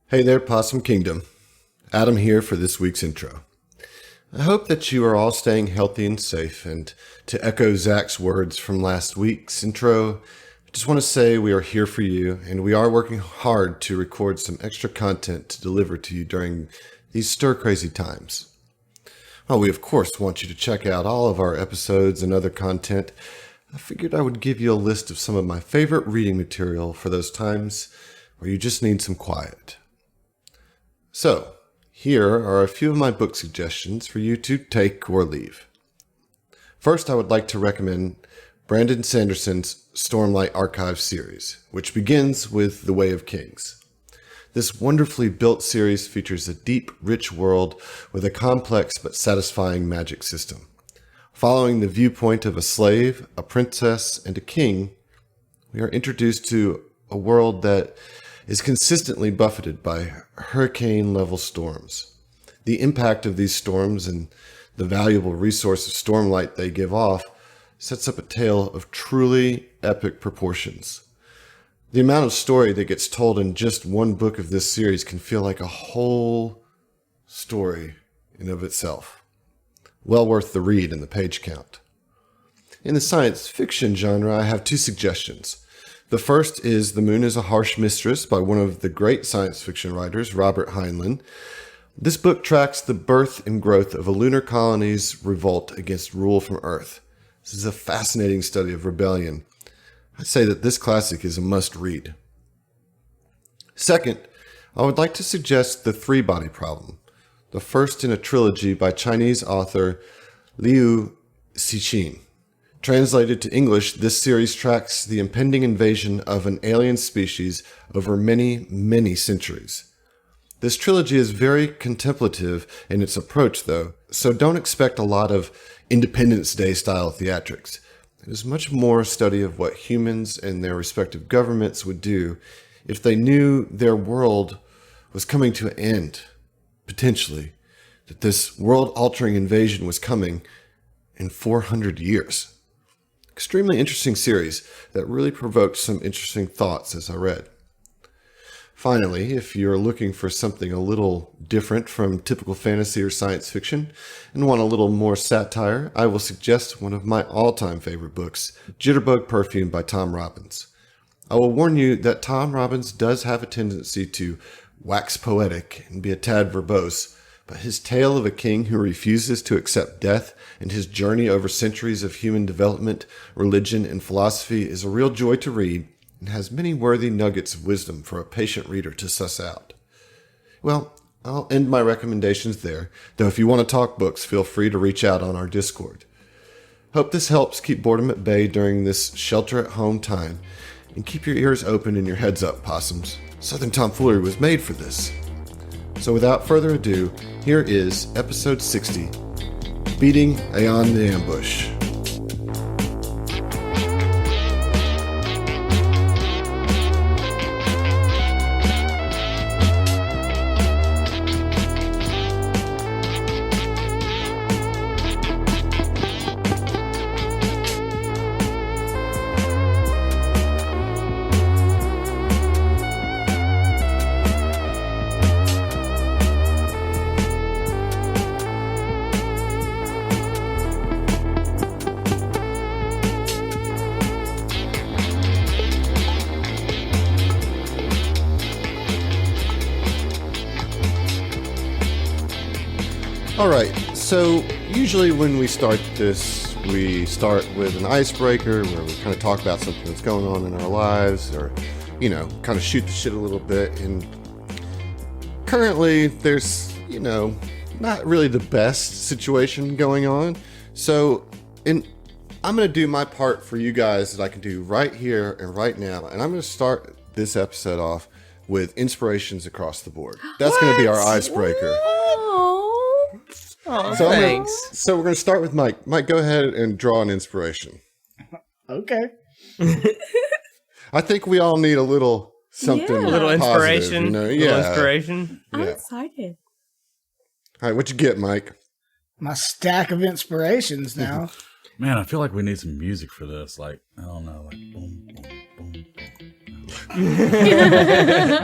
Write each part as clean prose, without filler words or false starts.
Hey there, Possum Kingdom. Adam here for this week's intro. I hope that you are all staying healthy and safe, and to echo Zach's words from last week's intro, I just want to say we are here for you, and we are working hard to record some extra content to deliver to you during these stir-crazy times. While we of course want you to check out all of our episodes and other content, I figured I would give you a list of some of my favorite reading material for those times where you just need some quiet. So, here are a few of my book suggestions for you to take or leave. First, I would like to recommend Brandon Sanderson's Stormlight Archive series, which begins with The Way of Kings. This wonderfully built series features a deep, rich world with a complex but satisfying magic system. Following the viewpoint of a slave, a princess, and a king, we are introduced to a world that is consistently buffeted by hurricane-level storms. The impact of these storms and the valuable resource of stormlight they give off sets up a tale of truly epic proportions. The amount of story that gets told in just one book of this series can feel like a whole story in of itself. Well worth the read and the page count. In the science fiction genre, I have two suggestions. The first is The Moon is a Harsh Mistress by one of the great science fiction writers, Robert Heinlein. This book tracks the birth and growth of a lunar colony's revolt against rule from Earth. This is a fascinating study of rebellion. I'd say that this classic is a must-read. Second, I would like to suggest The Three-Body Problem, the first in a trilogy by Chinese author Liu Cixin. Translated to English, this series tracks the impending invasion of an alien species over many, many centuries. This trilogy is very contemplative in its approach, though, so don't expect a lot of Independence Day style theatrics. It is much more a study of what humans and their respective governments would do if they knew their world was coming to an end, potentially, that this world-altering invasion was coming in 400 years. Extremely interesting series that really provoked some interesting thoughts as I read. Finally, if you're looking for something a little different from typical fantasy or science fiction and want a little more satire, I will suggest one of my all-time favorite books, Jitterbug Perfume by Tom Robbins. I will warn you that Tom Robbins does have a tendency to wax poetic and be a tad verbose, but his tale of a king who refuses to accept death and his journey over centuries of human development, religion, and philosophy is a real joy to read and has many worthy nuggets of wisdom for a patient reader to suss out. Well, I'll end my recommendations there, though if you want to talk books, feel free to reach out on our Discord. Hope this helps keep boredom at bay during this shelter-at-home time, and keep your ears open and your heads up, possums. Southern Tomfoolery was made for this. So without further ado, here is episode 60, Beating Aeon the Ambush. Alright, so usually when we start this, we start with an icebreaker where we kind of talk about something that's going on in our lives or, kind of shoot the shit a little bit. And currently there's, not really the best situation going on. So I'm going to do my part for you guys that I can do right here and right now. And I'm going to start this episode off with inspirations across the board. That's going to be our icebreaker. Oh, so thanks. So we're going to start with Mike. Mike, go ahead and draw an inspiration. Okay. I think we all need a little something. A little inspiration. Positive, Little inspiration. I'm excited. All right, what you get, Mike? My stack of inspirations now. Man, I feel like we need some music for this. Like, I don't know, like boom, boom, boom, boom.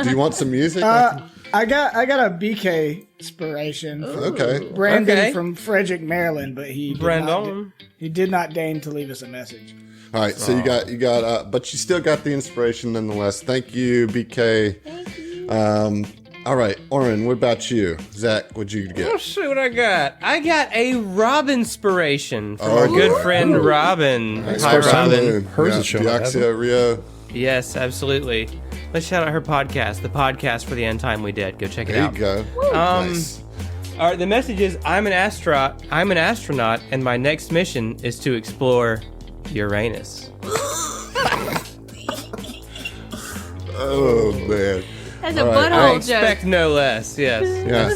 Do you want some music? I got a BK inspiration. Okay. Brandon from Frederick, Maryland, but he Brandon. did not deign to leave us a message. All right, so you got, but you still got the inspiration nonetheless. Thank you, BK. Thank you. All right, Oren, what about you? Zach, what'd you Oh, get? shit, what I got? I got a Robin inspiration from our good friend Robin. Nice. Hi, First time Robin. moon. Hers is showing up, Deoxia Rio. Yes, absolutely. Let's shout out her podcast, the podcast for the Untimely Dead. Go check it There you out. go. Nice. All right, the message is I'm an astronaut, and my next mission is to explore Uranus. Oh, man. That's a I butthole Expect joke. no less. Yes. Yeah,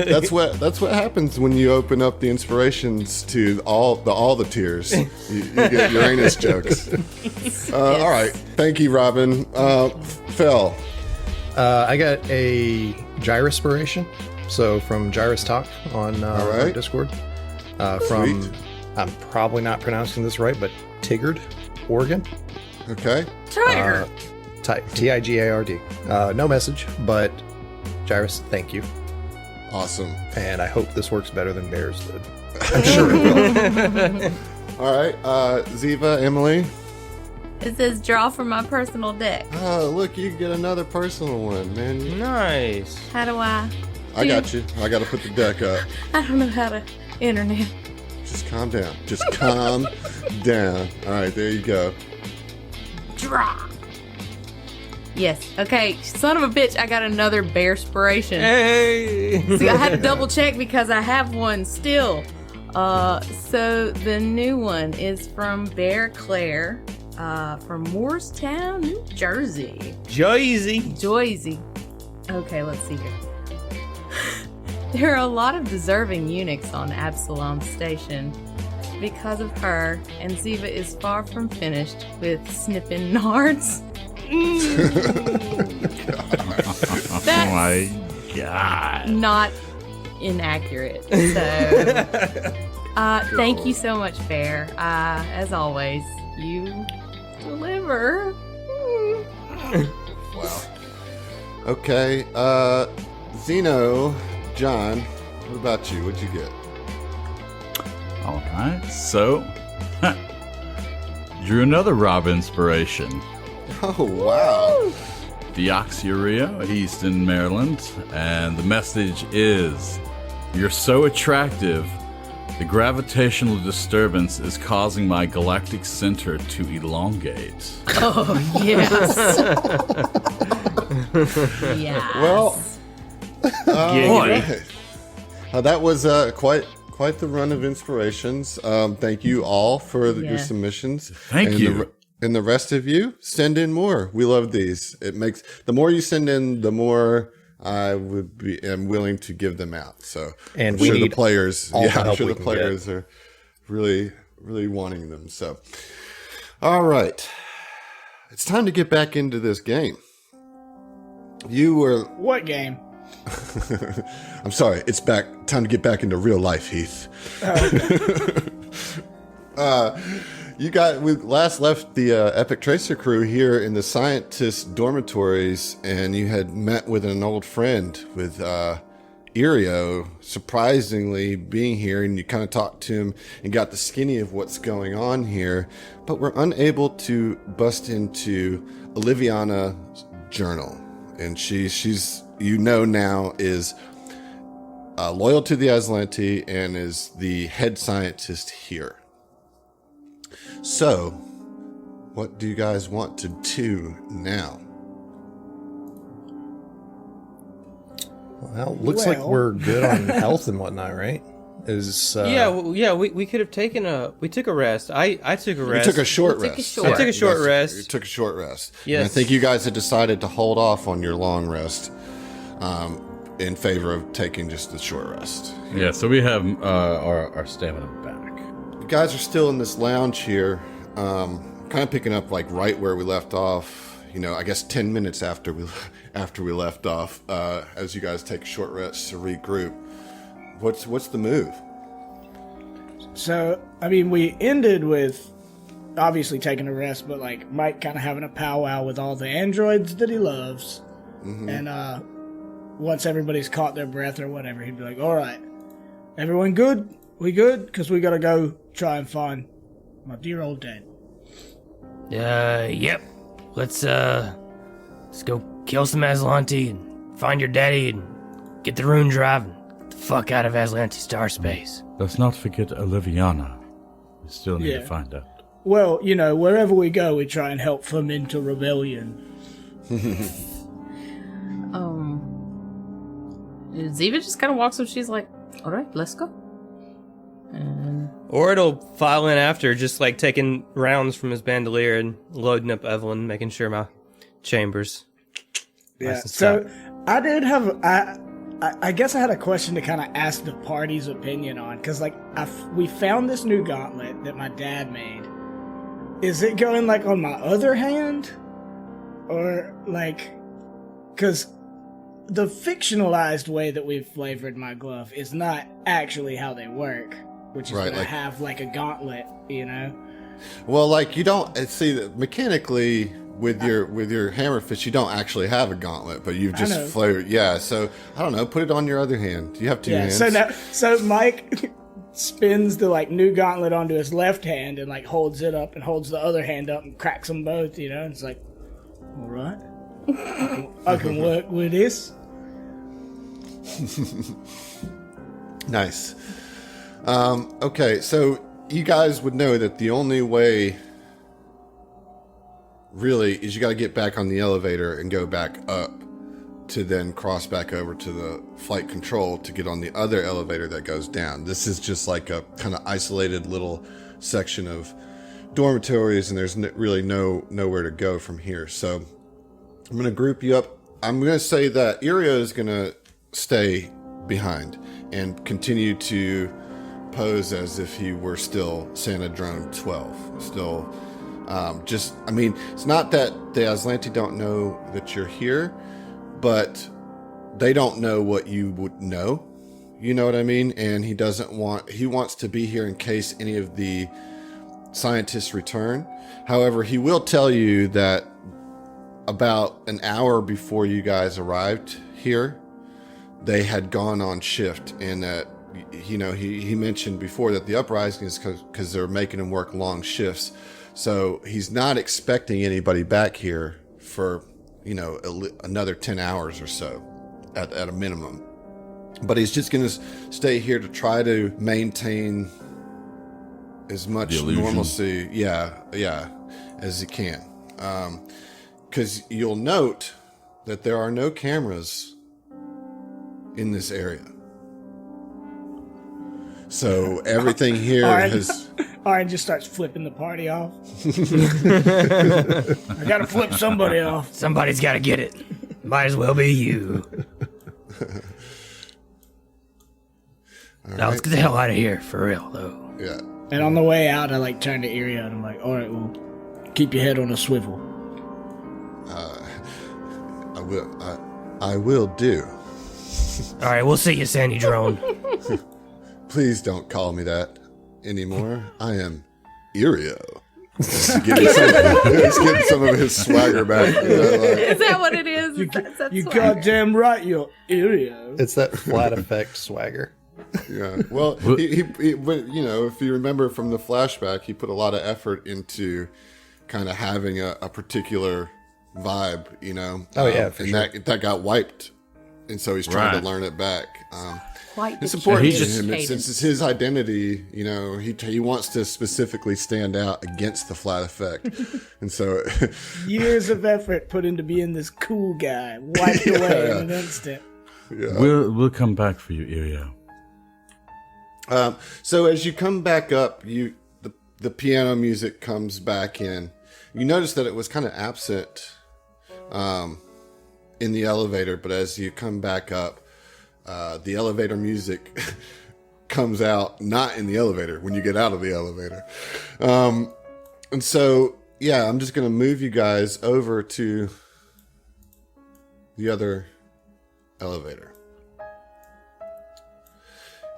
that's what happens when you open up the inspirations to all the tiers. You get Uranus jokes. All right, thank you, Robin. Phil. I got a Gyrospiration. So from Gyrus Talk on right. Discord. From, Sweet. I'm probably not pronouncing this right, but Tigard, Oregon. Okay. Tiger. Tigard. No message, but Gyrus, thank you. Awesome. And I hope this works better than Bears did. I'm sure it will. All right, Ziva, Emily. It says draw from my personal deck. Oh, look, you get another personal one, man. Nice. How do I? I got you. I got to put the deck up. I don't know how to internet. Just calm down. Just calm down. All right, there you go. Draw. Yes. Okay. Son of a bitch. I got another bear inspiration. Hey. See, I had to double check because I have one still. So the new one is from Bear Claire, from Moorestown, New Jersey. Joyzy. Okay, let's see here. There are a lot of deserving eunuchs on Absalom Station. Because of her, and Ziva is far from finished with snipping nards. Oh my god. Not inaccurate. So, thank you so much, Bear. As always, you deliver. Wow. Okay, Zeno, John, what about you? What'd you get? All right, so drew another Rob inspiration. Oh, wow. Deoxyurea, Easton, Maryland, and the message is: you're so attractive, the gravitational disturbance is causing my galactic center to elongate. Oh, yes. Yes. Well, Boy. that was quite the run of inspirations. Thank you all for your submissions. Thank you. And the rest of you, send in more. We love these. It makes the more you send in, the more I am willing to give them out. So And I'm we sure the need players, all the I'm help sure we the can players are really wanting them. So, all right, it's time to get back into this game. You were. What game? I'm sorry. It's time to get back into real life, Heath. We last left the Epoch Tracer crew here in the scientist dormitories, and you had met with an old friend with Irio, surprisingly being here, and you kind of talked to him and got the skinny of what's going on here, but we're unable to bust into Oliviana's journal, and she's now is loyal to the Aslanti and is the head scientist here. So, what do you guys want to do now? Well, looks like we're good on health and whatnot, right? We could have taken we took a rest. I took a rest. You took a short We'll take rest. a short- I took a short Yes, rest. You took a short rest. Yes. And I think you guys had decided to hold off on your long rest in favor of taking just the short rest. Yeah, so we have our stamina back. You guys are still in this lounge here, kind of picking up like right where we left off. I guess 10 minutes after we left off, as you guys take a short rest to regroup. What's the move? So, we ended with obviously taking a rest, but Mike kind of having a powwow with all the androids that he loves. Mm-hmm. And once everybody's caught their breath or whatever, he'd be like, all right, everyone good? We good? Because we got to go try and find my dear old dad. Yep. Let's go kill some Aslanti and find your daddy and get the rune drive and get the fuck out of Aslanti star space. Let's not forget Oliviana. We still need Yeah. to find out. Well, you know, wherever we go, we try and help foment a rebellion. Ziva just kind of walks up. She's like, all right, let's go. And Or it'll file in after, just like taking rounds from his bandolier and loading up Evelyn, making sure my chambers. Yeah. Nice and So stout. I did have I guess I had a question to kind of ask the party's opinion on, because like we found this new gauntlet that my dad made. Is it going like on my other hand, or like, because the fictionalized way that we've flavored my glove is not actually how they work, which is Right, gonna like- have like a gauntlet, you know? Well, like you don't see that mechanically with your hammerfish, you don't actually have a gauntlet, but you've know. just flavored. Yeah, so I don't know. Put it on your other hand. You have two hands. So Mike spins the like new gauntlet onto his left hand and like holds it up and holds the other hand up and cracks them both, you know? And it's like, all right, I can work with this. Nice. Okay, so you guys would know that the only way really is you got to get back on the elevator and go back up to then cross back over to the flight control to get on the other elevator that goes down. This is just like a kind of isolated little section of dormitories, and there's really nowhere to go from here. So I'm going to group you up. I'm going to say that Iria is going to stay behind and continue to pose as if he were still Santa Drone 12. Still, I mean, it's not that the Aslanti don't know that you're here, but they don't know what you would know. You know what I mean? And he wants to be here in case any of the scientists return. However, he will tell you that about an hour before you guys arrived here, they had gone on shift, and that, you know, he mentioned before that the uprising is because they're making him work long shifts. So he's not expecting anybody back here for, you know, another 10 hours or so at a minimum. But he's just going to stay here to try to maintain as much normalcy, as he can. Because you'll note that there are no cameras in this area. So everything here has... Orin just starts flipping the party off. I gotta flip somebody off. Somebody's got to get it. Might as well be you. Now let's get the hell out of here, for real, though. Yeah. And on the way out, I like turn to Iria and I'm like, all right, well, keep your head on a swivel. I will do. All right, we'll see you, Sandy Drone. Please don't call me that anymore. I am Irio. He's getting some of his swagger back. You know, like, is that what it is? You goddamn right, you're Irio. It's that flat effect swagger. yeah. Well, he, but, you know, if you remember from the flashback, he put a lot of effort into kind of having a particular vibe, you know. Oh, yeah, for and sure. that got wiped, and so he's trying Right. to learn it back. Quite It's the important He to just- him since it's his identity. You know, he wants to specifically stand out against the flat effect, and so Years of effort put into being this cool guy, wiped away in an instant. yeah. We'll come back for you, Irio. So as you come back up, the piano music comes back in. You notice that it was kind of absent in the elevator, but as you come back up, the elevator music comes out, not in the elevator, when you get out of the elevator. And so, yeah, I'm just going to move you guys over to the other elevator.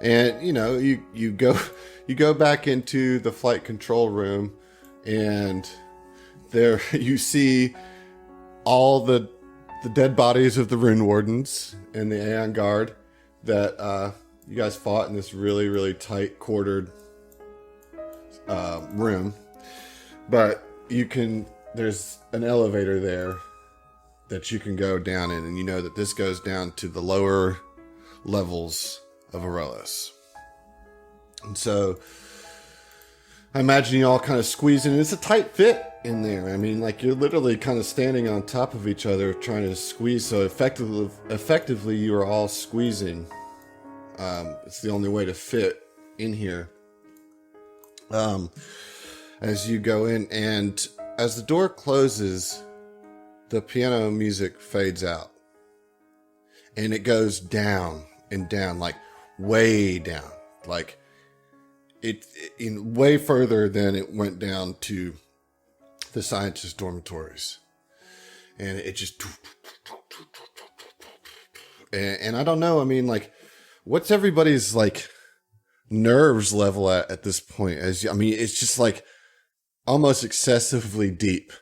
And, you know, you go back into the flight control room, and there you see all the the dead bodies of the Rune Wardens and the Aeon Guard that you guys fought in this really, really tight quartered room. But there's an elevator there that you can go down in, and you know that this goes down to the lower levels of Aurelis. And so I imagine you all kind of squeezing, and it's a tight fit in there. I mean, like, you're literally kind of standing on top of each other trying to squeeze, so effectively you are all squeezing. It's the only way to fit in here. As you go in, and as the door closes, the piano music fades out. And it goes down and down, like way down. Like it in way further than it went down to the scientist dormitories. And it just... And I don't know, I mean, like, what's everybody's, like, nerves level at this point? It's just, like, almost excessively deep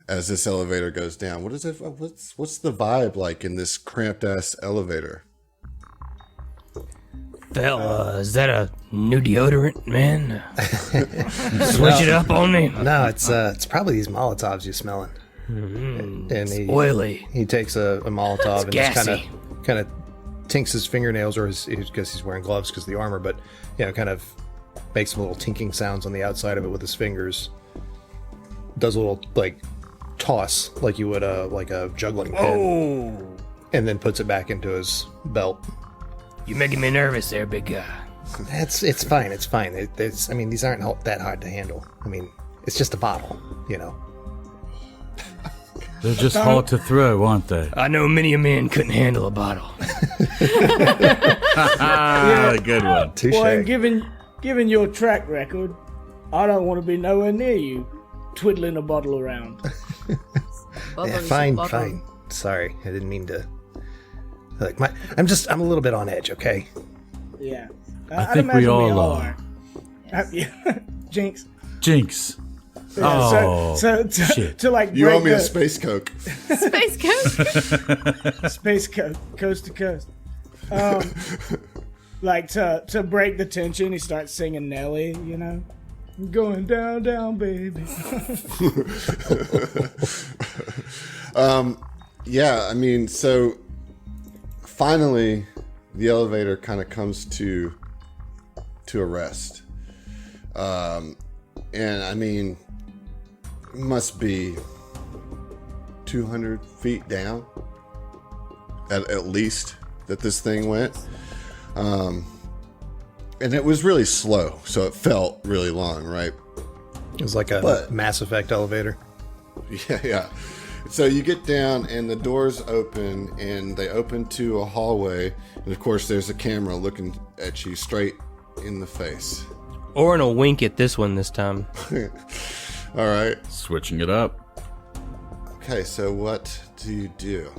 as this elevator goes down. What is it? What's the vibe like in this cramped ass elevator? Fella, is that a new deodorant, man? Switch it up on me. No, it's probably these Molotovs you're smelling. Mm, And it's oily. He takes a Molotov and gassy. just kind of tinks his fingernails, or because he's wearing gloves because of the armor, but kind of makes some little tinking sounds on the outside of it with his fingers. Does a little like toss like you would like a juggling pin, and then puts it back into his belt. You're making me nervous there, big guy. It's fine. It's fine. These aren't that hard to handle. I mean, it's just a bottle, They're just hard to throw, aren't they? I know many a man couldn't handle a bottle. Good one. Touche. Well, and given your track record, I don't want to be nowhere near you, twiddling a bottle around. Fine. Sorry, I didn't mean to. I'm a little bit on edge. Okay. Yeah, I think we all are. Jinx. Oh, so to like You break owe me a space coke. Space Coast. space coast to coast. Like to break the tension, he starts singing Nelly. I'm going down, down, baby. Yeah, I mean, so finally the elevator kind of comes to a rest. And I mean, it must be 200 feet down at least that this thing went. And it was really slow, so it felt really long, right? It was like a Mass Effect elevator. Yeah. So you get down and the doors open, and they open to a hallway, and of course there's a camera looking at you straight in the face. Orin will wink at this one this time. All right. switching it up. Okay, so what do you do?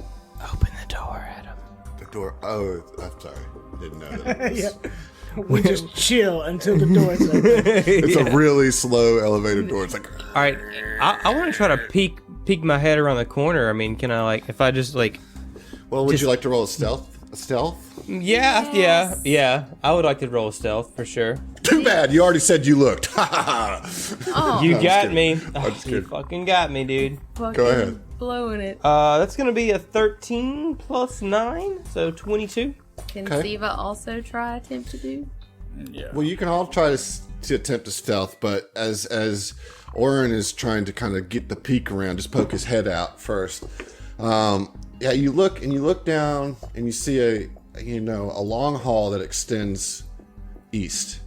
Open the door, Adam. The door. Oh, I'm sorry. Didn't know that. Yeah. We just chill until the door's open. It's a really slow elevator door. It's like. All right, I want to try to peek my head around the corner. I mean, can I if I just Well, would you like to roll a stealth? Yeah. I would like to roll a stealth for sure. Too bad. You already said you looked. You got me. You fucking got me, dude. Go ahead. Blowing it. That's gonna be a 13 plus 9, so 22. Can Okay. Siva also try attempt to do? Yeah. Well, you can all try to attempt a stealth, but as Orin is trying to kind of get the peek around, just poke his head out first. You look down and you see a long hall that extends east.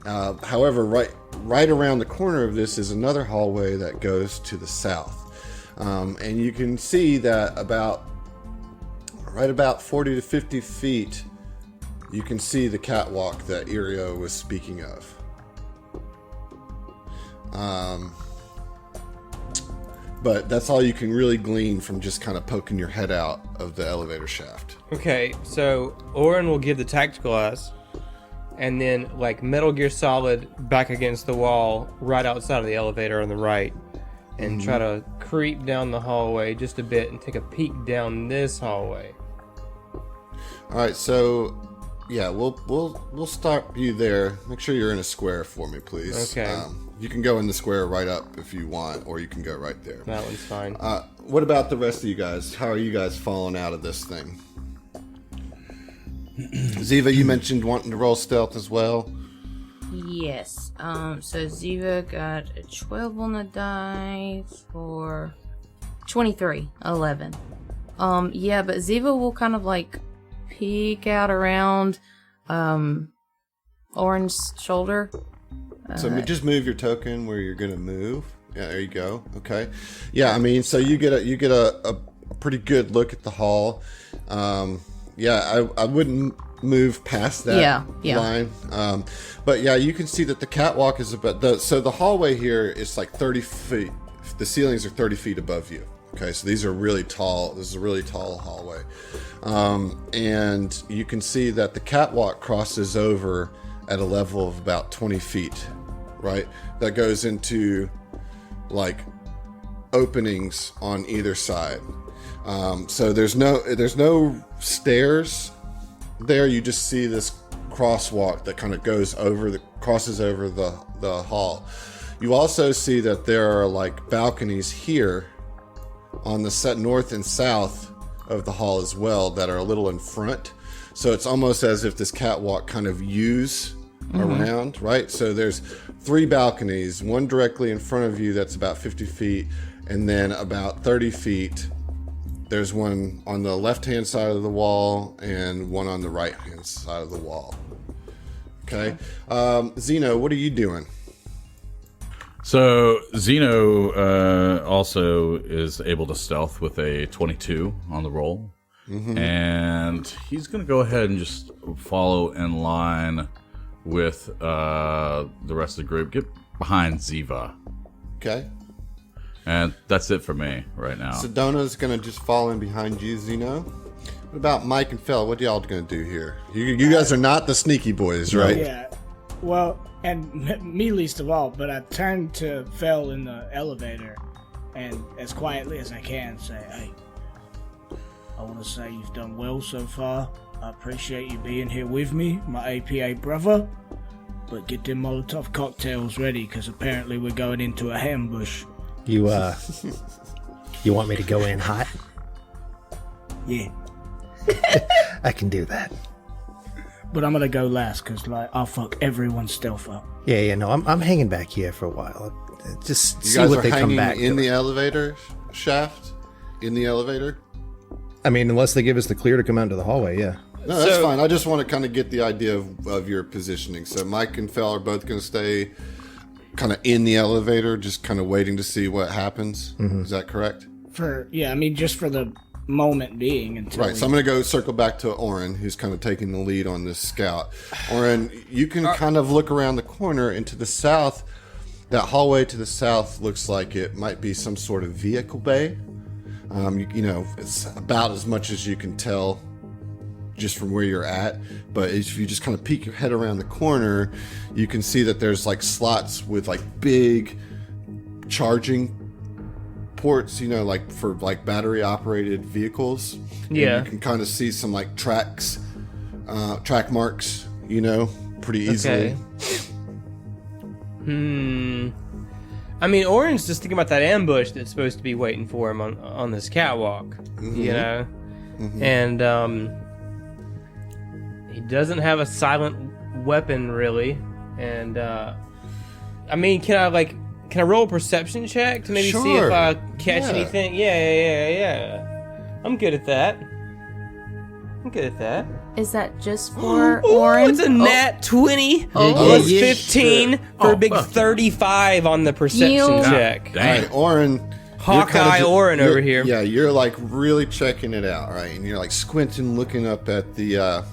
However, right around the corner of this is another hallway that goes to the south, and you can see that about 40 to 50 feet, you can see the catwalk that Irio was speaking of. But that's all you can really glean from just kind of poking your head out of the elevator shaft. Okay, so Orin will give the tactical eyes, and then Metal Gear Solid back against the wall right outside of the elevator on the right. and try to creep down the hallway just a bit and take a peek down this hallway. All right, so yeah, we'll start you there. Make sure you're in a square for me, please. Okay. You can go in the square right up if you want, or you can go right there. That one's fine. What about the rest of you guys? How are you guys falling out of this thing? Ziva, you mentioned wanting to roll stealth as well. Yes. So Ziva got a 12 on the die for 23, 11. Yeah, but Ziva will kind of like peek out around Orin's shoulder. So just move your token where you're gonna move. Yeah, there you go. Okay. Yeah, I mean, so you get a pretty good look at the hall. Yeah, I wouldn't move past that line. But yeah, you can see that the catwalk is so the hallway here is like 30 feet. The ceilings are 30 feet above you. Okay, so these are really tall. This is a really tall hallway. And you can see that the catwalk crosses over at a level of about 20 feet, right? That goes into like openings on either side. So there's no stairs there. You just see this crosswalk that kind of crosses over the hall. You also see that there are like balconies here on the set north and south of the hall as well that are a little in front. So it's almost as if this catwalk kind of U's around, right? So there's 3 balconies, one directly in front of you that's about 50 feet, and then about 30 feet, there's one on the left-hand side of the wall and one on the right-hand side of the wall. Okay. Zeno, what are you doing? So Zeno also is able to stealth with a 22 on the roll. And he's going to go ahead and just follow in line with the rest of the group. Get behind Ziva. Okay. And that's it for me right now. Sedona's going to just fall in behind you, Zeno. What about Mike and Phil? What y'all going to do here? You guys are not the sneaky boys, right? Yeah. Well, and me least of all, but I turned to Phil in the elevator and as quietly as I can say, hey, I want to say you've done well so far. I appreciate you being here with me, my APA brother. But get them Molotov cocktails ready, because apparently we're going into a ambush. You want me to go in hot? Yeah. I can do that. But I'm going to go last, because I'll fuck everyone's stealth up. Yeah, no, I'm hanging back here for a while. Just You see guys what are they come hanging back in to. the elevator shaft? In the elevator? I mean, unless they give us the clear to come out into the hallway, yeah. No, that's fine. I just want to kind of get the idea of your positioning. So Mike and Phil are both going to stay kind of in the elevator, just kind of waiting to see what happens. Is that correct? Just for the moment being. Until Right, so I'm going to go circle back to Oren, who's kind of taking the lead on this scout. Oren, you can kind of look around the corner and to the south. That hallway to the south looks like it might be some sort of vehicle bay. You know, it's about as much as you can tell just from where you're at. But if you just kind of peek your head around the corner, you can see that there's like slots with like big charging ports, you know, like for like battery operated vehicles. Yeah. And you can kind of see some like track marks, you know, pretty easily. Okay. I mean, Oren's just thinking about that ambush that's supposed to be waiting for him on this catwalk, you know? And he doesn't have a silent weapon, really. And, I mean, can I roll a perception check to maybe see if I catch anything? Yeah. I'm good at that. Is that just for Oren? It's a nat 20 plus 15 for a big 35 on the perception check. All right, Oren. Hawkeye Oren over here. Yeah, you're like really checking it out, right? And you're like squinting, looking up at the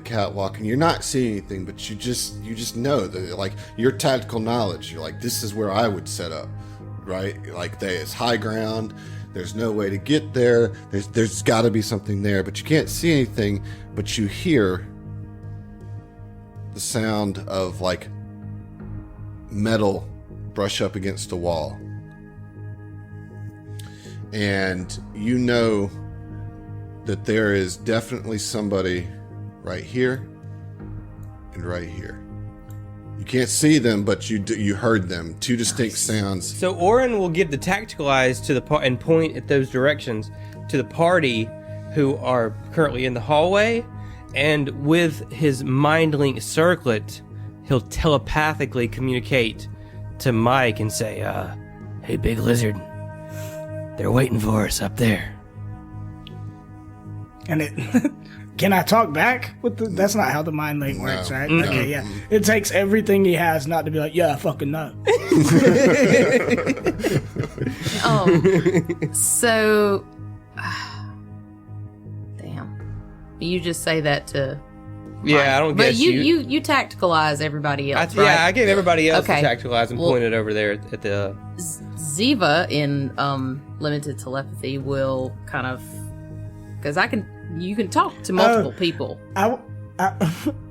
catwalk, and you're not seeing anything, but you just know that, like, your tactical knowledge. You're like, this is where I would set up, right? Like, it's high ground. There's no way to get there. There's got to be something there, but you can't see anything. But you hear the sound of like metal brush up against a wall. And you know that there is definitely somebody right here and right here. You can't see them, but you heard them. Two distinct sounds. So Orin will give the tactical eyes to the and point at those directions to the party who are currently in the hallway, and with his mind link circlet, he'll telepathically communicate to Mike and say, Hey, Big Lizard. They're waiting for us up there. And it can I talk back with the? That's not how the mind link works, right? No. Okay, yeah. It takes everything he has not to be like, yeah, I fucking know. So, damn. You just say that to. yeah, I don't But guess you tacticalize everybody else, right? Yeah, I gave everybody else Okay. the tactical eyes and Well- pointed over there at the... Ziva in limited telepathy will kind of, because you can talk to multiple people.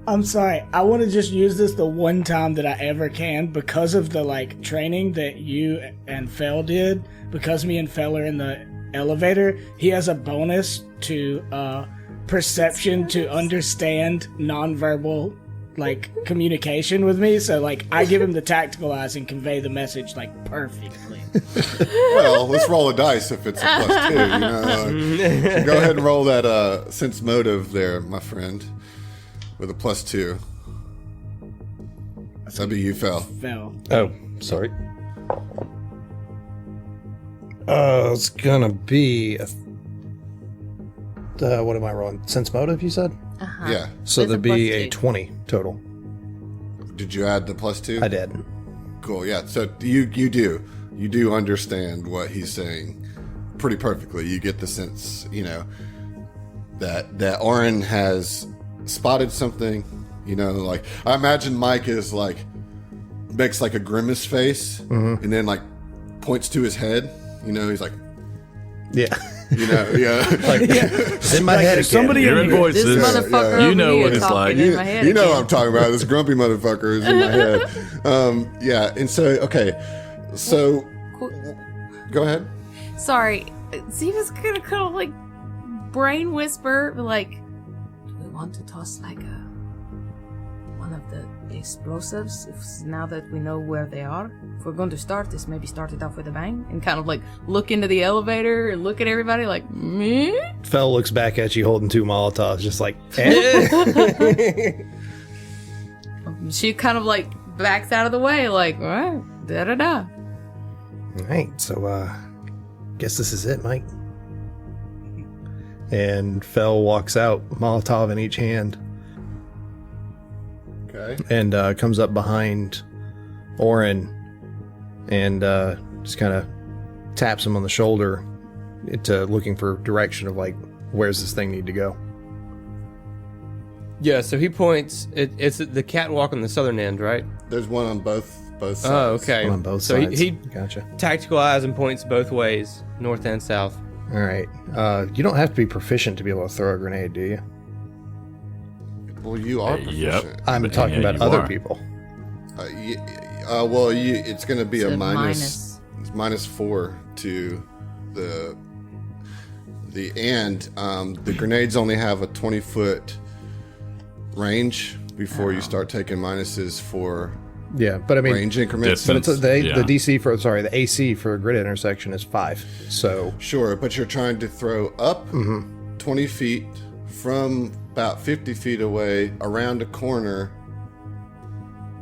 I'm sorry. I want to just use this the one time that I ever can because of the like training that you and Fel did. Because me and Fel are in the elevator, he has a bonus to perception to understand nonverbal like communication with me. So like I give him the tactical eyes and convey the message like perfectly. Well, let's roll a dice if it's a +2. You know, so go ahead and roll that sense motive there, my friend, with a +2. That'd be you, Fel. Fel. Oh, sorry. It's gonna be what am I rolling? Sense motive, you said? Uh-huh. Yeah. So With a there'd be a +2. 20 total. Did you add the +2? I did. Cool. Yeah. So you do understand what he's saying pretty perfectly. You get the sense, you know, that Orin has spotted something. You know, like I imagine Mike is like makes like a grimace face and then like points to his head. You know, he's like, Yeah. you know, yeah. It's in my head again. somebody Your in here. voice This is... motherfucker You over know here what it's talking like. in my head You know what again. I'm talking about. This grumpy motherfucker is in my head. Yeah. And so, okay. So, go ahead. Sorry, Ziva's gonna kind of like brain whisper, like, do we want to toss like one of the explosives now that we know where they are? If we're going to start this, maybe start it off with a bang and kind of like look into the elevator and look at everybody like, me? Fel looks back at you holding 2 Molotovs, just like, eh? She kind of like backs out of the way, like, all right, da-da-da. All right, so guess this is it, Mike. And Fel walks out, Molotov in each hand, Okay. and comes up behind Orin and just kind of taps him on the shoulder to looking for direction of like, where's this thing need to go? Yeah, so he points... It's the catwalk on the southern end, right? There's one on both sides. Oh, okay. On both so sides. He Gotcha. tactical eyes and points both ways, north and south. All right. You don't have to be proficient to be able to throw a grenade, do you? Well, you are Yep. proficient. I'm But talking yeah, about you other are. people. Well, it's going to be It's a a minus. It's -4 to the and the grenades only have a 20-foot range before you start taking minuses for Yeah, but I mean, range increments. but it's Yeah. the DC for the AC for a grid intersection is 5. So Sure, but you're trying to throw up 20 feet from about 50 feet away around a corner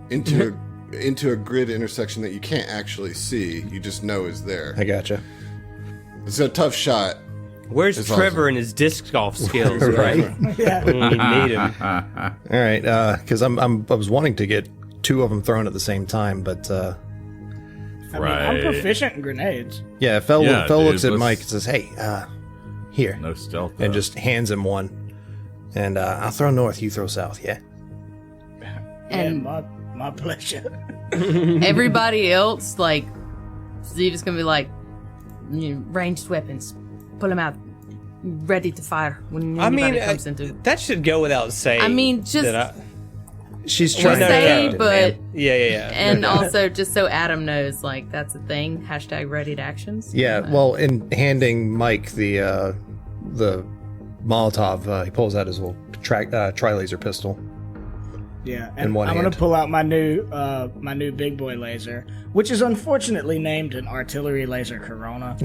into a grid intersection that you can't actually see. You just know is there. I gotcha. It's a tough shot. Where's It's Trevor awesome. and his disc golf skills? Right. Yeah. When we need him. All right, because I was wanting to get 2 of them thrown at the same time, but I mean, I'm Right. proficient in grenades. yeah, Fel Yeah, looks dude, at let's- Mike and says, "Hey, here," No stealth. and though. just hands him one. And I'll throw north, you throw south. Yeah. And Yeah, my pleasure. everybody else, like, Ziva's gonna be like, ranged weapons, pull them out, ready to fire when I anybody mean, comes into. that should go without saying. I mean, just- that She's We trying to say, act it, but man. Yeah. and also just so Adam knows, like that's a thing. # ready to actions. Yeah, well, in handing Mike the Molotov, he pulls out his little tri-laser pistol. Yeah, In and one I'm hand. gonna pull out my new big boy laser, which is unfortunately named an artillery laser Corona.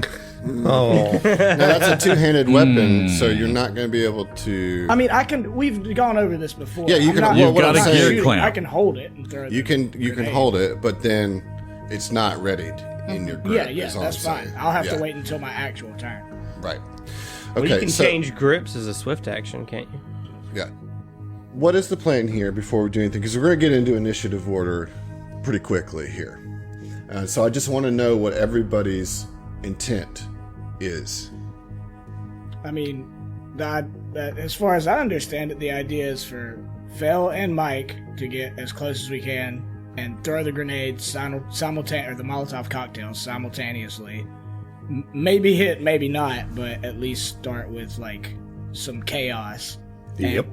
Oh, Now that's a two-handed weapon, so you're not going to be able to. I mean, we've gone over this before. Yeah, you I'm can- not- well, You've what got I'm a saying- gear shooting. clamp. I can hold it and throw. you can hold it, but then it's not readied in your grip. Yeah, is all that's I'm fine. saying. I'll have Yeah, to wait until my actual turn. Right. Well, Okay. you can so, change grips as a swift action, can't you? Yeah. What is the plan here before we do anything? Because we're going to get into initiative order pretty quickly here. So I just want to know what everybody's intent is. I mean, as far as I understand it, the idea is for Fel and Mike to get as close as we can and throw the grenades simultaneously, or the Molotov cocktails simultaneously. Maybe hit, maybe not, but at least start with like some chaos. Yep.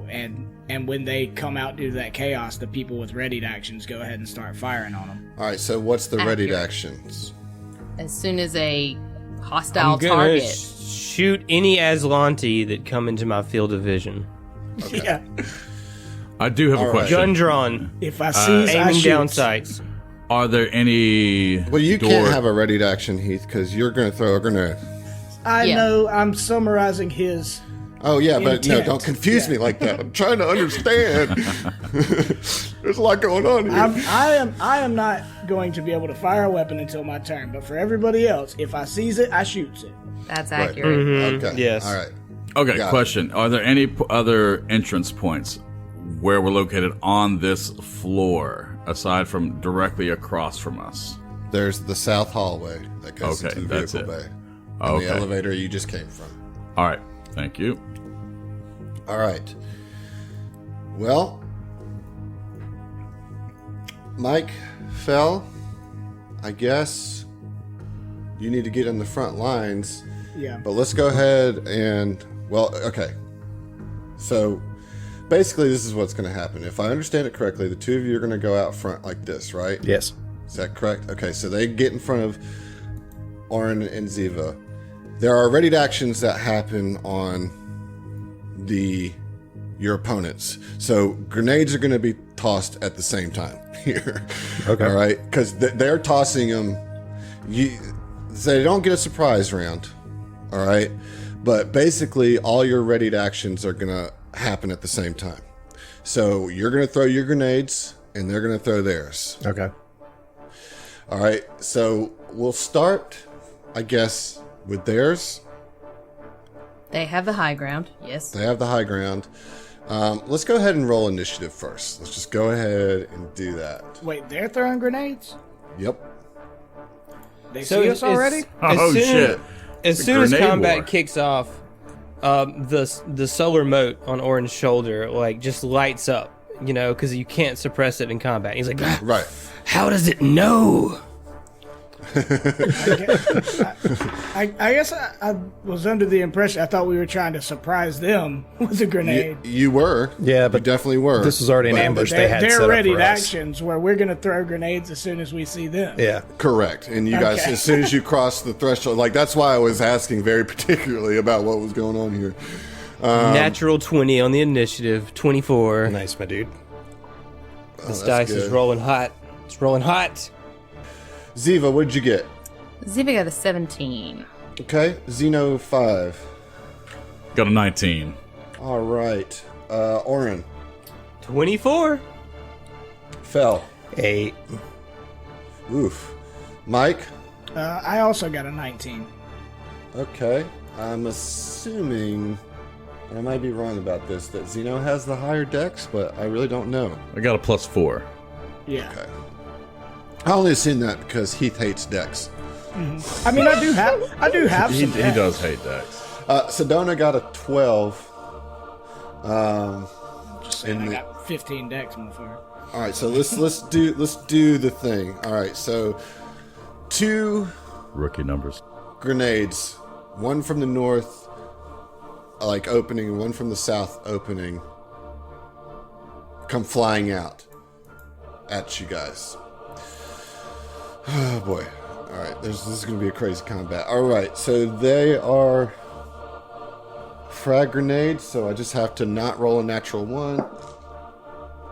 And when they come out due to that chaos, the people with readied actions go ahead and start firing on them. All right, so what's the readied Accurate. actions? As soon as a hostile I'm gonna target. shoot any Aslanti that come into my field of vision. Yeah. I do have a All right. question. Gun drawn, If I seize, I aiming shoot. down sights. Are there any Well, you door- can't have a readied action, Heath, because you're going to throw a grenade. I Yeah. know. I'm summarizing his. Oh, yeah, but no, Intent. don't confuse me like that. I'm trying to understand. There's a lot going on here. I am not going to be able to fire a weapon until my turn. But for everybody else, if I seize it, I shoots it. That's Right. accurate. Okay. Yes. All right. Okay, Got it. question. Are there any other entrance points where we're located on this floor, aside from directly across from us? There's the south hallway that goes Okay, into the that's vehicle it. bay. And Okay. the elevator you just came from. All right, thank you. All right. Well, Mike, Fel, I guess you need to get on the front lines, Yeah. but let's go ahead and, well, okay. So basically, this is what's going to happen. If I understand it correctly, the two of you are going to go out front like this, right? yes. Is that correct? Okay, so they get in front of Orin and Ziva. There are readied actions that happen on your opponents. So grenades are going to be tossed at the same time here. Okay. All right, because they're tossing them. They don't get a surprise round. All right, but basically all your readied actions are going to happen at the same time. So you're going to throw your grenades, and they're going to throw theirs. Okay. All right, so we'll start, I guess, with theirs. They have the high ground. Yes. They have the high ground. Let's go ahead and roll initiative first. Let's just go ahead and do that. Wait, they're throwing grenades? Yep. They see us already? Oh, shit. As The soon as grenade combat war. kicks off, the solar mote on Orin's shoulder like just lights up, you know, because you can't suppress it in combat. He's like, "Ah, Right. how does it know? I guess I was under the impression, I thought we were trying to surprise them with a grenade. You were. Yeah, You but definitely were. this was already an But- ambush they had They're set up ready for to us. actions where we're going to throw grenades as soon as we see them. Yeah. Correct. And you guys, Okay. as soon as you cross the threshold, like that's why I was asking very particularly about what was going on here. Natural 20 on the initiative, 24. Nice, my dude. This that's dice is good. rolling hot. It's rolling hot. Ziva, what'd you get? Ziva got a 17. Okay. Xeno 5. Got a 19. All right. Orin. 24. Fel. 8. Oof. Mike. I also got a 19. Okay. I'm assuming, and I might be wrong about this, that Xeno has the higher dex, but I really don't know. I got a +4. Yeah. Okay. I only assume that because Heath hates dex. I mean, I do have He some dex. does hate Dex. Sedona got a 12. Just saying, in I the- got 15 dex, motherfucker. All right, so let's do the thing. All right, so 2 Rookie numbers. grenades, one from the north, like opening, and one from the south opening, come flying out. at you guys. Oh boy. Alright, this is going to be a crazy combat. Alright, so they are frag grenades, so I just have to not roll a natural 1.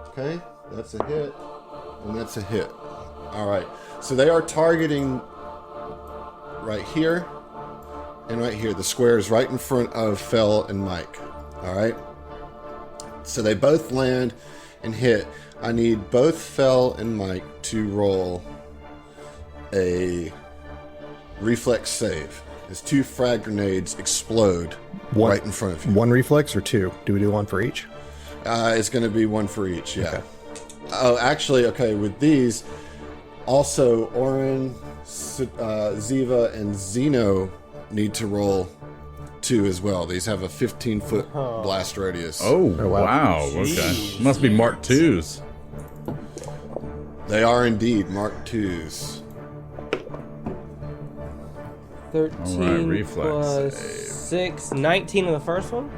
Okay, that's a hit, and that's a hit. Alright, so they are targeting right here and right here. The square is right in front of Fel and Mike. Alright, so they both land and hit. I need both Fel and Mike to roll a reflex save as 2 frag grenades explode right in front of you. 1 reflex or 2? Do we do 1 for each? It's going to be 1 for each, yeah. Okay. Oh, actually, okay, with these, also Orin, Ziva, and Zeno need to roll 2 as well. These have a 15-foot blast radius. Oh, wow. wow. Okay. Must be Mark IIs. They are indeed Mark IIs. 13 All right, reflex plus save. 6, 19 on the first one.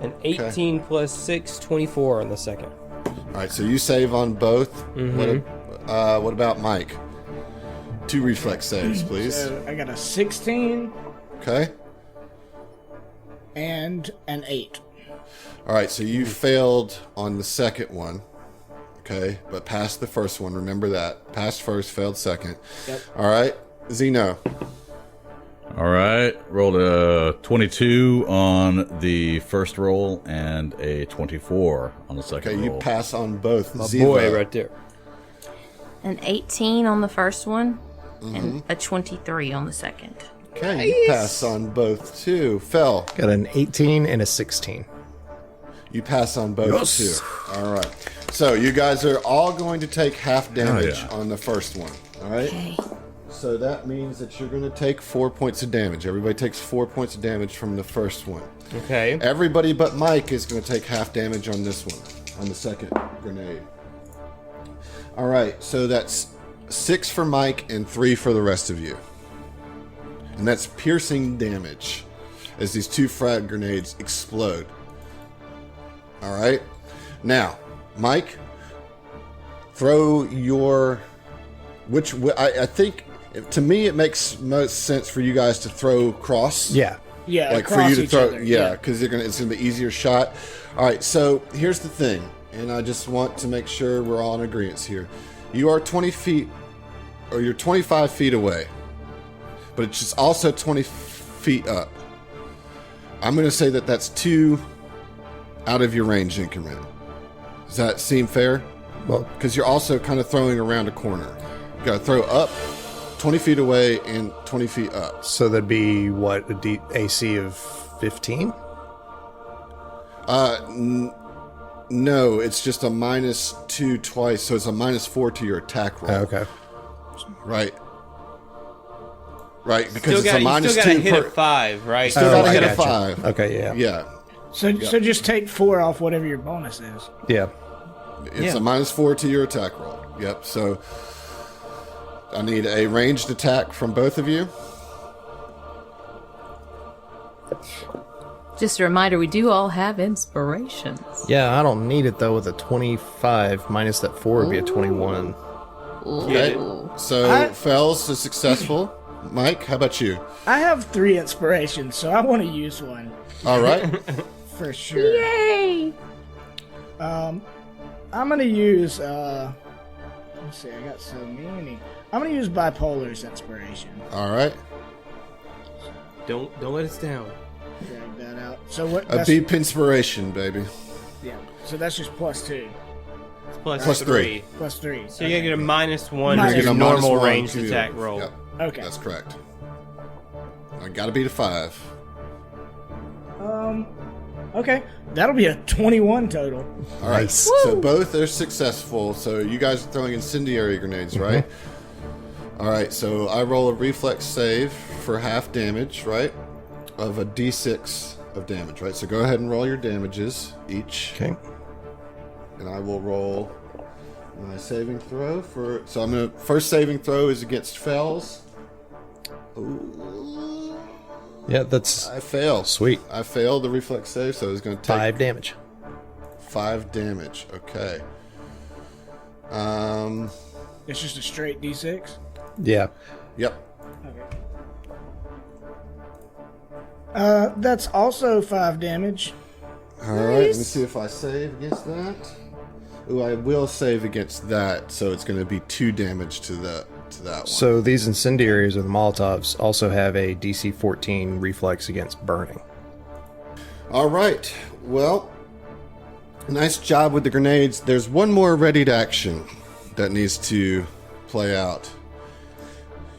And 18 plus 6, 24 on the second. All right, so you save on both. What about Mike? 2 reflex saves, please. So I got a 16 Okay. and an 8. All right, so you failed on the second one. Okay, but passed the first one. Remember that. Passed first, failed second. Yep. All right, Zeno. All right. Rolled a 22 on the first roll and a 24 on the second Okay, roll. you pass on both. My Ziva. boy right there. An 18 on the first one and a 23 on the second. Okay, you pass on both too. Fel, Got an 18 and a 16. you pass on both too. All right. So you guys are all going to take half damage yeah. on the first one. All right. Okay. So that means that you're going to take 4 points of damage. Everybody takes 4 points of damage from the first one. Okay. Everybody but Mike is going to take half damage on this one, on the second grenade. All right, so that's 6 for Mike and 3 for the rest of you. And that's piercing damage as these 2 frag grenades explode. All right. Now, Mike, throw your... I think, to me, it makes most sense for you guys to throw cross. Yeah. Yeah, Like for across you to each throw, other, yeah, because it's gonna be easier shot. All right, so here's the thing, and I just want to make sure we're all in agreement here. You are 20 feet, or you're 25 feet away, but it's just also 20 feet up. I'm gonna say that that's 2 out of your range increment. Does that seem fair? Well, Because you're also kind of throwing around a corner. You gotta throw up, 20 feet away, and 20 feet up. so that'd be what, a AC of 15? No, it's just a -2 twice, so it's a -4 to your attack roll. Okay. Right. Right, because Still it's a got, you still got -2 to hit per... a 5, right? Still gotta I hit a gotcha. 5. Okay, yeah. Yeah. So just take 4 off whatever your bonus is. Yeah. It's a -4 to your attack roll. Yep, so I need a ranged attack from both of you. Just a reminder, we do all have inspirations. Yeah, I don't need it though with a 25 minus that 4 would be a 21. Okay. So Fells is successful. Mike, how about you? I have 3 inspirations, so I want to use one All right. for sure. Yay! I'm gonna use let's see, I got so many. I'm gonna use Bipolar's inspiration. All right. Don't let us down. Drag that out. So what? A deep inspiration, baby. Yeah. So that's just +2, It's plus Plus 3. +3. So you're going to get a -1 Minus to your Get a normal -1 ranged to- attack roll. Yep, Okay. that's correct. I gotta beat a 5. Okay. That'll be a 21 total. All right. Nice. So both are successful. So you guys are throwing incendiary grenades, right? All right. So I roll a reflex save for half damage, right? Of a d6 of damage, right? So go ahead and roll your damages each. Okay. And I will roll my saving throw for. So I'm gonna. First saving throw is against Fells. Ooh. Yeah, that's I failed. Sweet. I failed the reflex save, so it's gonna take 5 damage. 5 damage. Okay. It's just a straight D6? Yeah. Yep. Okay. That's also 5 damage. All right, let me see if I save against that. Ooh, I will save against that, so it's going to be 2 damage to that one. So these incendiaries or the Molotovs also have a DC 14 reflex against burning. All right, well, nice job with the grenades. There's one more ready to action that needs to play out.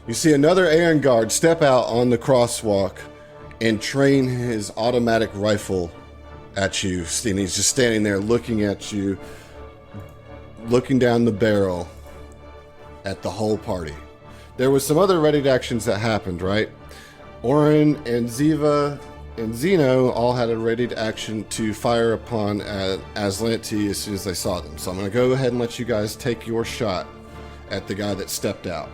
You see another Aeon guard step out on the crosswalk and train his automatic rifle at you, and he's just standing there looking at you, looking down the barrel at the whole party. There was some other ready actions that happened, right? Orin and Ziva and Zeno all had a ready action to fire upon Aslanti as soon as they saw them. So I'm going to go ahead and let you guys take your shot at the guy that stepped out.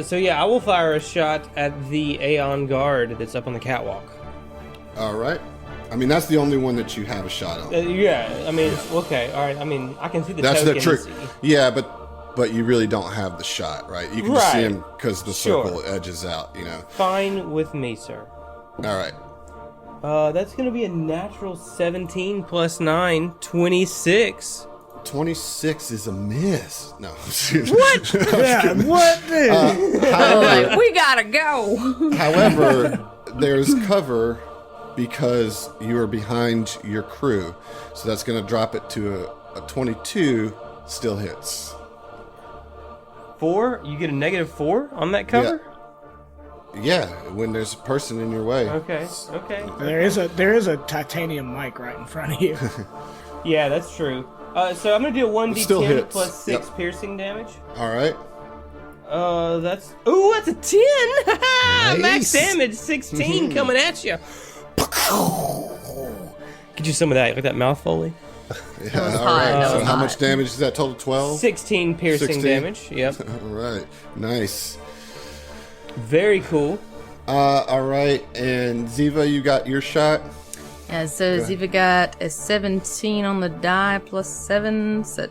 So yeah, I will fire a shot at the Aeon guard that's up on the catwalk. All right. I mean, that's the only one that you have a shot on. Yeah, I mean, okay, all right. I mean, I can see the That's the tokens. trick. Yeah, but you really don't have the shot, right? You can just see him because the circle edges out, you know. Fine with me, sir. All right. That's going to be a natural 17 plus 9, 26. 26 is a miss. No. What? Yeah, what the? Like, we gotta go. However, there's cover because you are behind your crew. So that's going to drop it to a 22, still hits. 4? You get a negative 4 on that cover? Yeah, when there's a person in your way. Okay. There is a titanium mic right in front of you. Yeah, that's true. So I'm gonna do a still 1d10 hits. plus 6 Yep. piercing damage. All right. That's a 10. Max damage, 16 coming at you. Get you some of that, like that mouth foley. Yeah, was all hot. right. That So was how hot. much damage is that total? 12? 16 piercing 16? damage. Yep. All right. Nice. Very cool. All right. And Ziva, you got your shot? Yeah, so Ziva got a 17 on the die plus 7, so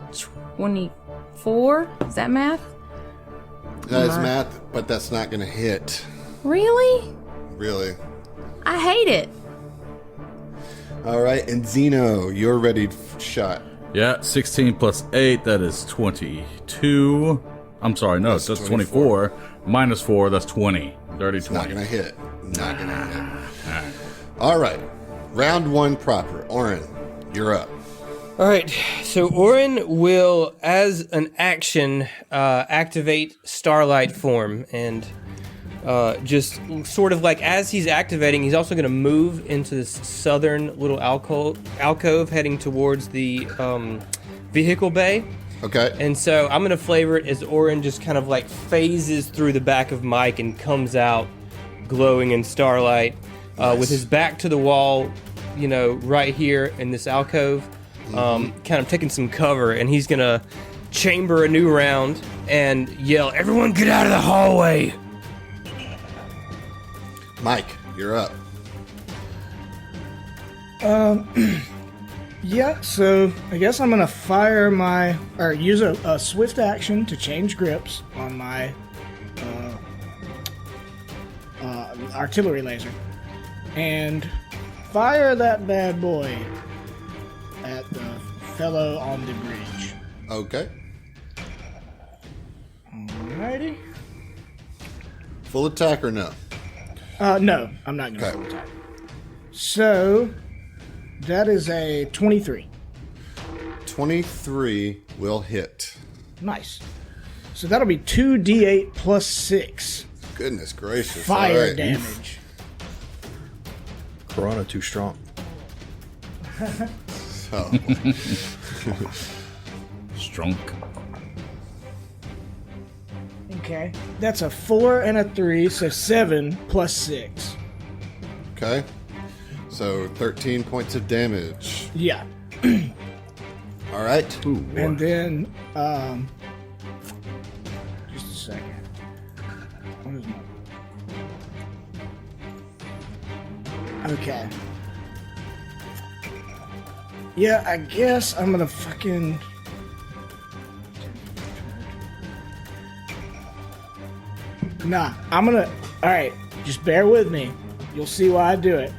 24. Is that math? That is math, but that's not going to hit. Really? Really. I hate it. All right. And Zeno, your ready shot. Yeah, 16 plus 8, that is 22. I'm sorry, no, that's 24. Minus 4, that's 20. Dirty It's 20. not going to hit. Not going to hit. All right. Round 1 proper. Orin, you're up. All right, so Orin will, as an action, activate Starlight form, and just sort of like as he's activating, he's also going to move into this southern little alcove heading towards the vehicle bay. Okay. And so I'm going to flavor it as Orin just kind of like phases through the back of Mike and comes out glowing in starlight with his back to the wall, you know, right here in this alcove. Kind of taking some cover, and he's gonna chamber a new round and yell, "Everyone get out of the hallway!" Mike, you're up. Yeah, so I guess I'm gonna use a swift action to change grips on my artillery laser, and fire that bad boy at the fellow on the bridge. Okay. Alrighty. Full attack or no? No, I'm not gonna Okay. full attack. So that is a 23. 23 will hit. Nice. So that'll be 2d8 plus 6 Goodness gracious. fire All right. damage. Corona too strong. So, Strunk. Okay. That's a 4 and a 3, so 7 plus 6. okay. So 13 points of damage. Yeah. All right. And then, just a second. What is my... Okay. Yeah, I guess I'm gonna fucking Nah, I'm gonna. Alright, just bear with me. You'll see why I do it.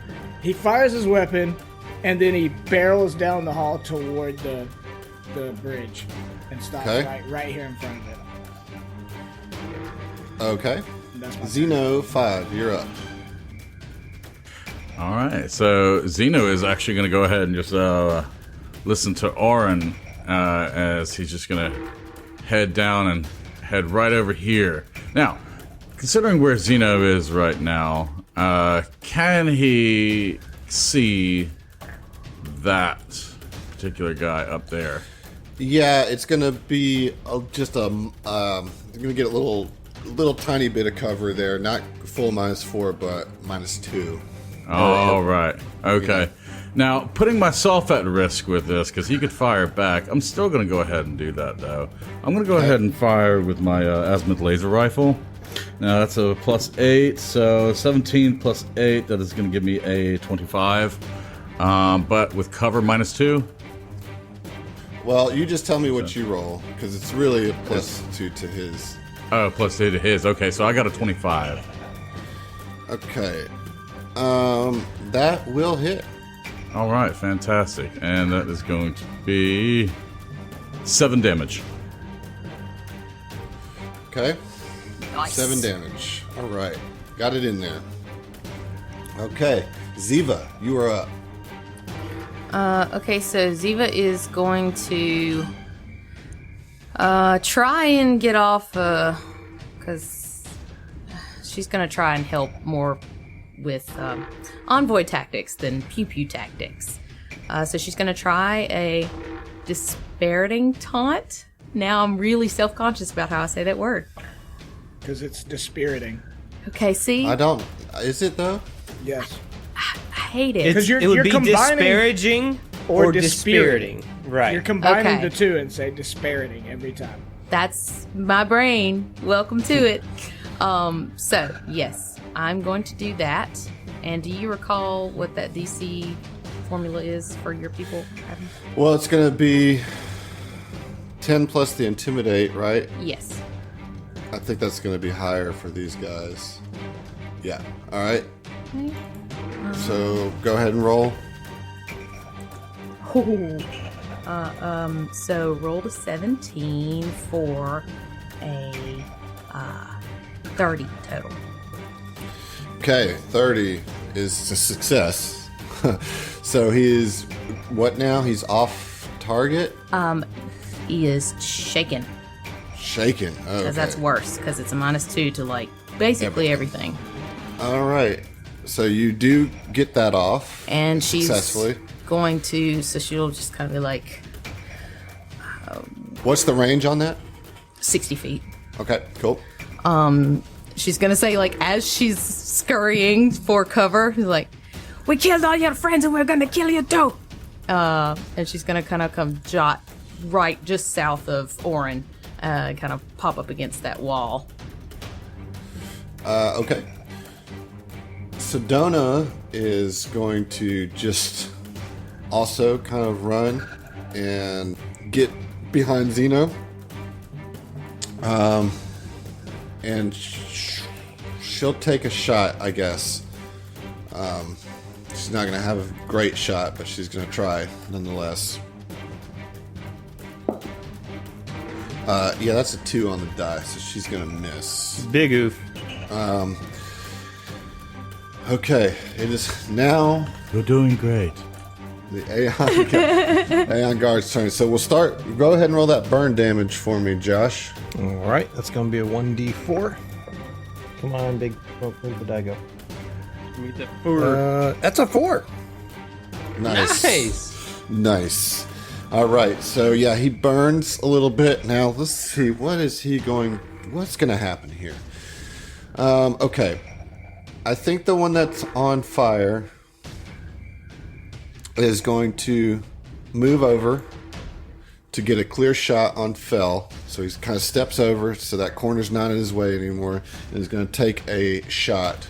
He fires his weapon, and then he barrels down the hall toward the bridge and stops right here in front of it. Okay. That's my Xeno 5, you're up. All right, so Zeno is actually going to go ahead and just listen to Orin as he's just going to head down and head right over here. Now, considering where Zeno is right now, can he see that particular guy up there? Yeah, it's gonna be just gonna get a little tiny bit of cover there. Not full -4, but -2. Oh, right. Okay. Now, putting myself at risk with this, because he could fire back, I'm still going to go ahead and do that, though. I'm going to go ahead and fire with my azimuth laser rifle. Now, that's a +8, so 17 + 8, that is going to give me a 25. But with cover -2. Well, you just tell me what you roll, because it's really a +2 to his. Oh, +2 to his. Okay, so I got a 25. Okay. That will hit. All right, fantastic. And that is going to be 7 damage. Okay. Nice. 7 damage. All right. Got it in there. Okay. Ziva, you are up. Okay, so Ziva is going to try and get off, because she's going to try and help more with envoy tactics than pew-pew tactics. So she's going to try a dispiriting taunt. Now I'm really self-conscious about how I say that word. Because it's dispiriting. Okay, see? I don't. Is it though? Yes. I hate it. Because It would you're be combining disparaging or or dispiriting. Right. You're combining Okay. the two and say dispiriting every time. That's my brain. Welcome to it. So, yes, I'm going to do that. And do you recall what that DC formula is for your people? Adam? Well, it's going to be 10 plus the intimidate, right? Yes. I think that's going to be higher for these guys. Yeah. All right. Okay. So go ahead and roll. So roll to 17 for a 30 total. Okay, 30 is a success. So he is what now? He's off target? He is shaken. Shaken. Okay. Because that's worse, because it's a -2 to, like, basically everything. All right. So you do get that off. And she's successfully. going to, so she'll just kind of be like What's the range on that? 60 feet. Okay, cool. She's going to say, like, as she's scurrying for cover, she's like, "We killed all your friends and we're going to kill you too." And she's going to kind of come jot right just south of Orin, kind of pop up against that wall. Okay. Sedona is going to just also kind of run and get behind Zeno. And she'll take a shot, I guess. She's not going to have a great shot, but she's going to try nonetheless. Yeah, that's a 2 on the die, so she's going to miss. Big oof. Okay, it is now You're doing great. the Aeon Guard's turn. So we'll start. Go ahead and roll that burn damage for me, Josh. All right, that's going to be a 1d4. Come on, big. Oh, where'd the die go? That's a 4. Nice. Nice. All right. So yeah, he burns a little bit. Now let's see. What's going to happen here? Okay. I think the one that's on fire is going to move over to get a clear shot on Fell. So he kind of steps over so that corner's not in his way anymore, and is going to take a shot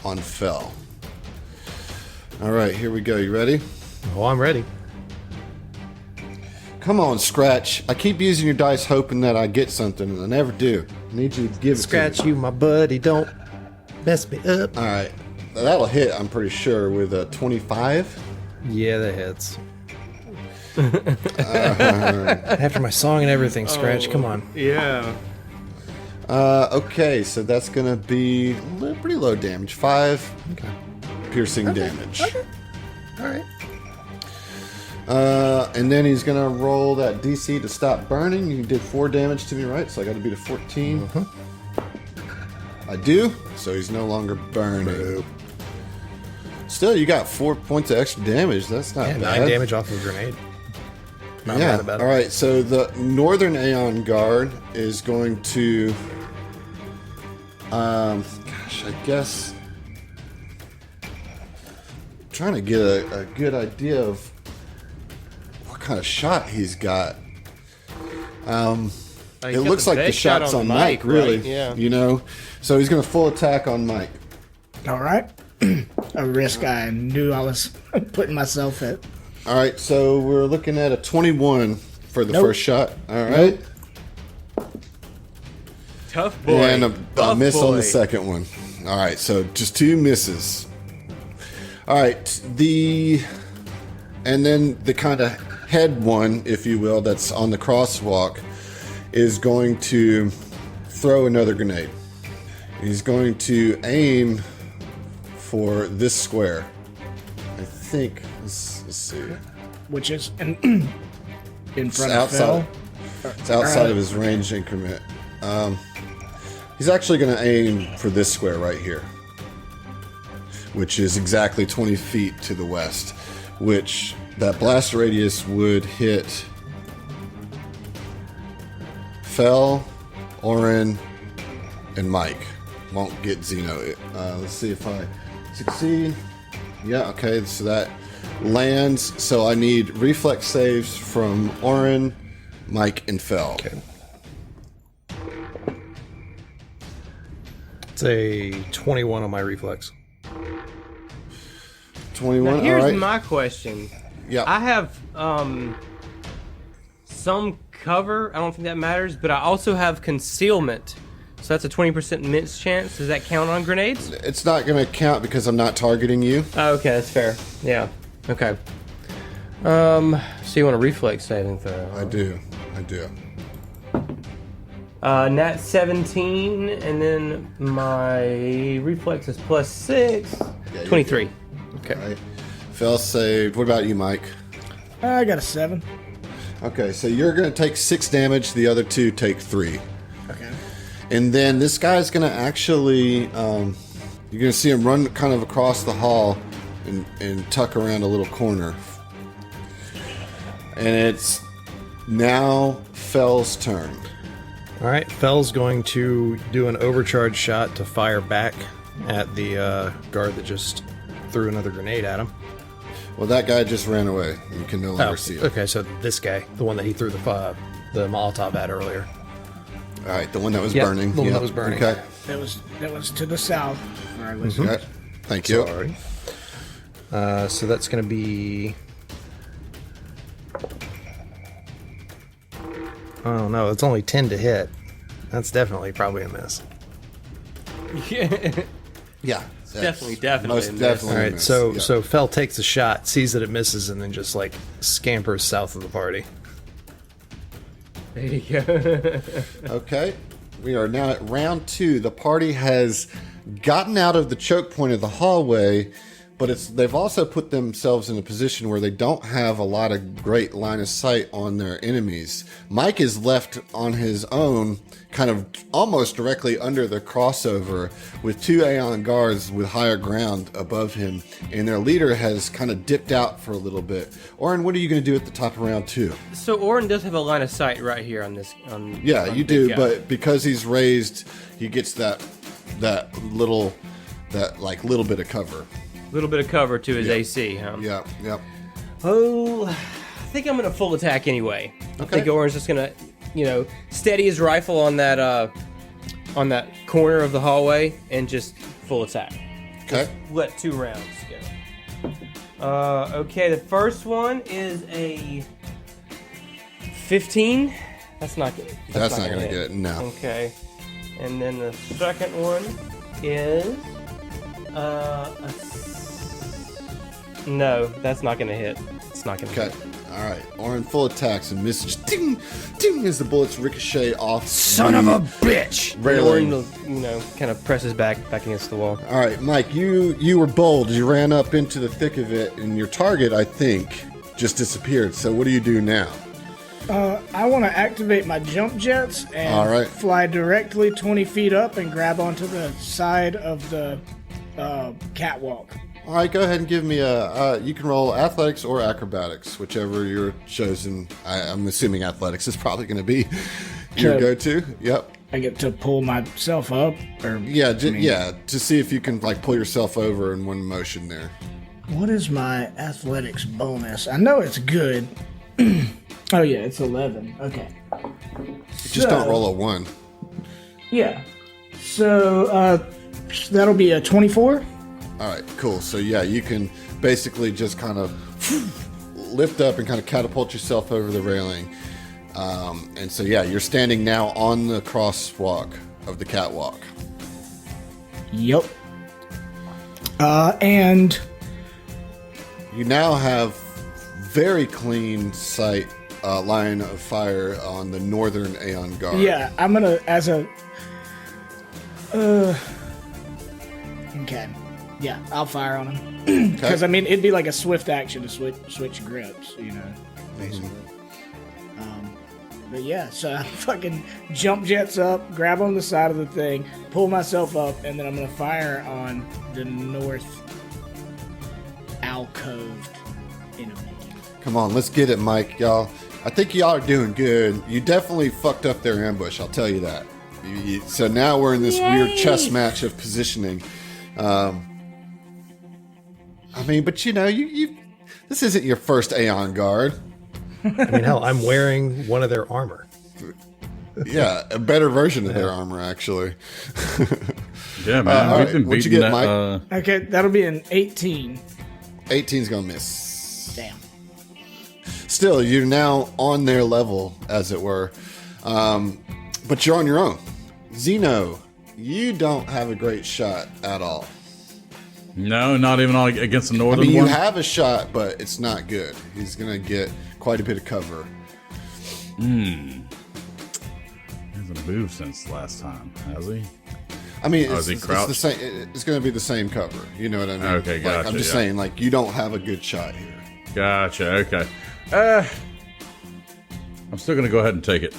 on Fell. All right, here we go. You ready? Oh, I'm ready. Come on, Scratch. I keep using your dice hoping that I get something, and I never do. Need you to give it Scratch to me. you, my buddy. Don't mess me up. All right. That'll hit, I'm pretty sure, with a 25. Yeah, that hits. After my song and everything, Scratch. Come on. Yeah. Okay, so that's going to be pretty low damage. 5 piercing damage. All right. And then he's going to roll that DC to stop burning. You did 4 damage to me, right? So I got to beat a 14. I do, so he's no longer burning. Still, you got 4 points of extra damage. That's not bad. 9 damage off of a grenade. Not bad about it. All right, so the Northern Aeon Guard is going to... I guess... I'm trying to get a good idea of what kind of shot he's got. It looks like the shot's on Mike, really. Right? Yeah. You know? So he's going to full attack on Mike. All right. A risk I knew I was putting myself at. All right, so we're looking at a 21 for the first shot. All right. Tough boy. And a Tough miss on boy. the second one. All right, so just 2 misses. All right, and then the kind of head one, if you will, that's on the crosswalk, is going to throw another grenade. He's going to aim for this square. I think. Let's see. Which is in front of Phil. It's outside of his range increment. He's actually going to aim for this square right here, which is exactly 20 feet to the west, which that blast radius would hit Fel, Oren, and Mike. Won't get Zeno. Let's see if I succeed. Yeah, okay, so that lands. So I need reflex saves from Oren, Mike, and Fel. Okay. It's a 21 on my reflex. 21, Now, here's all right. my question. Yeah. I have some cover. I don't think that matters, but I also have concealment. So that's a 20% miss chance. Does that count on grenades? It's not going to count because I'm not targeting you. Oh, okay, that's fair. Yeah. Okay. So you want a reflex saving throw? I do. Nat 17, and then my reflex is plus 6. Yeah, 23. Okay. All right. Fel saved. What about you, Mike? I got a 7. Okay, so you're going to take 6 damage. The other 2 take 3. Okay. And then this guy's going to actually, you're going to see him run kind of across the hall and tuck around a little corner. And it's now Fel's turn. All right, Fel's going to do an overcharge shot to fire back at the guard that just threw another grenade at him. Well, that guy just ran away. You can no longer see him. Okay, so this guy, the one that he threw the Molotov at earlier. All right, the one that was Yep, burning. the one that was burning. Okay. That was to the south. For our listeners. Okay. Thank you. Sorry. So that's going to be... Oh no, it's only 10 to hit. That's definitely probably a miss. Yeah. Definitely Most a miss. definitely. All a right, miss. so Yeah. so Fel takes a shot, sees that it misses, and then just like scampers south of the party. There you go. Okay. We are now at round 2. The party has gotten out of the choke point of the hallway, but they've also put themselves in a position where they don't have a lot of great line of sight on their enemies. Mike is left on his own, kind of almost directly under the crossover, with 2 Aeon guards with higher ground above him, and their leader has kind of dipped out for a little bit. Oren, what are you going to do at the top of round 2? So Oren does have a line of sight right here on this. Yeah, on you Big do, Guy. but because he's raised, he gets that little bit of cover. A little bit of cover to his AC, huh? Yeah, yep. Oh, I think I'm gonna full attack anyway. I think Oren's just gonna, steady his rifle on that corner of the hallway and just full attack. Okay. Let 2 rounds go. Okay, the first one is a 15. That's not good. That's not gonna going to hit. get it. No. Okay. And then the second one is no, that's not gonna hit. It's not gonna Okay. hit. All right. Orin full attacks and misses. Ding, ding, as the bullets ricochet off. Son of a bitch! railing. Orin, kind of presses back against the wall. All right, Mike. You were bold. You ran up into the thick of it, and your target, I think, just disappeared. So what do you do now? I want to activate my jump jets and All right. fly directly 20 feet up and grab onto the side of the catwalk. All right, go ahead and give me you can roll athletics or acrobatics, whichever you're chosen. I'm assuming athletics is probably going to be your Sure. go-to. Yep. I get to pull myself up, or Yeah, to see if you can like pull yourself over in one motion there. what is my athletics bonus? I know it's good. Oh yeah, it's 11. Okay. Just don't roll a 1. Yeah. So that'll be a 24. All right, cool. So yeah, you can basically just kind of lift up and kind of catapult yourself over the railing. And so yeah, you're standing now on the crosswalk of the catwalk. Yep. And You now have very clean sight, line of fire on the northern Aeon guard. yeah, I'm gonna okay. Yeah, I'll fire on him. Because, I mean, it'd be like a swift action to switch grips, basically. But yeah, so I fucking jump jets up, grab on the side of the thing, pull myself up, and then I'm going to fire on the north alcoved enemy. Come on, let's get it, Mike, y'all. I think y'all are doing good. You definitely fucked up their ambush, I'll tell you that. So now we're in this weird chess match of positioning. I mean, but you this isn't your first Aeon guard. I mean, hell, I'm wearing one of their armor. Yeah, a better version of their armor, actually. Yeah, man. all We've right, been what'd you beating get, that. Mike? Okay, that'll be an 18. 18's gonna miss. Damn. Still, you're now on their level, as it were. But you're on your own. Zeno, you don't have a great shot at all. No, not even against the I northern mean, you one. have a shot, but it's not good. He's going to get quite a bit of cover. He hasn't moved since last time, has he? I mean, is he it's the crouched? same. It's going to be the same cover. You know what I mean? Okay, Like, gotcha, I'm just yeah. saying, like, you don't have a good shot here. Gotcha. Okay. I'm still gonna go ahead and take it.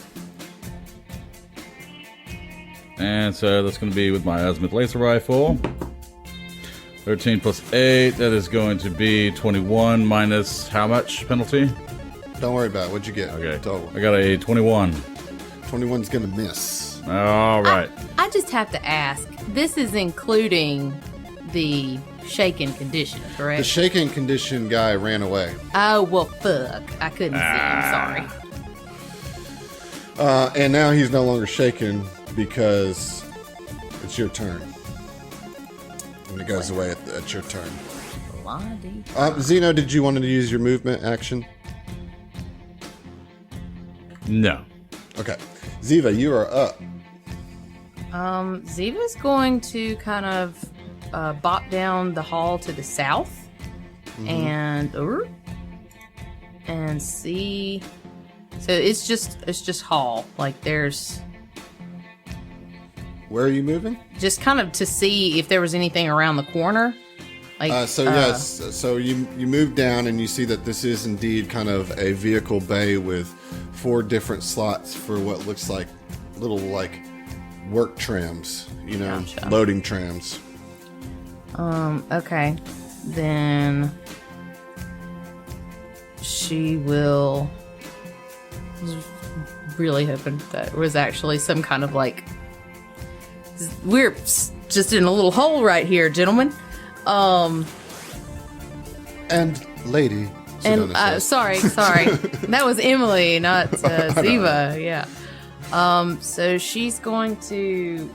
And so that's gonna be with my azimuth laser rifle. 13 plus 8. That is going to be 21 minus how much penalty? Don't worry about it. What'd you get? Okay. Total. I got a 21. 21's going to miss. All right. I just have to ask. This is including the shaken condition, correct? The shaking condition guy ran away. Oh, well, fuck. I couldn't see him. Sorry. And now he's no longer shaken because it's your turn. And it goes away at your turn. Blondie. Zeno, did you want to use your movement action? No. Okay. Ziva, you are up. Ziva's going to kind of bop down the hall to the south and see. So it's just hall. Like there's Where are you moving? just kind of to see if there was anything around the corner. Like Yes, so you move down and you see that this is indeed kind of a vehicle bay with 4 different slots for what looks like little like work trams, Gotcha. loading trams. Okay, then she will. I was really hoping that was actually some kind of like. We're just in a little hole right here, gentlemen. And lady. And Sedona says. sorry, that was Emily, not Ziva. Yeah. So she's going to.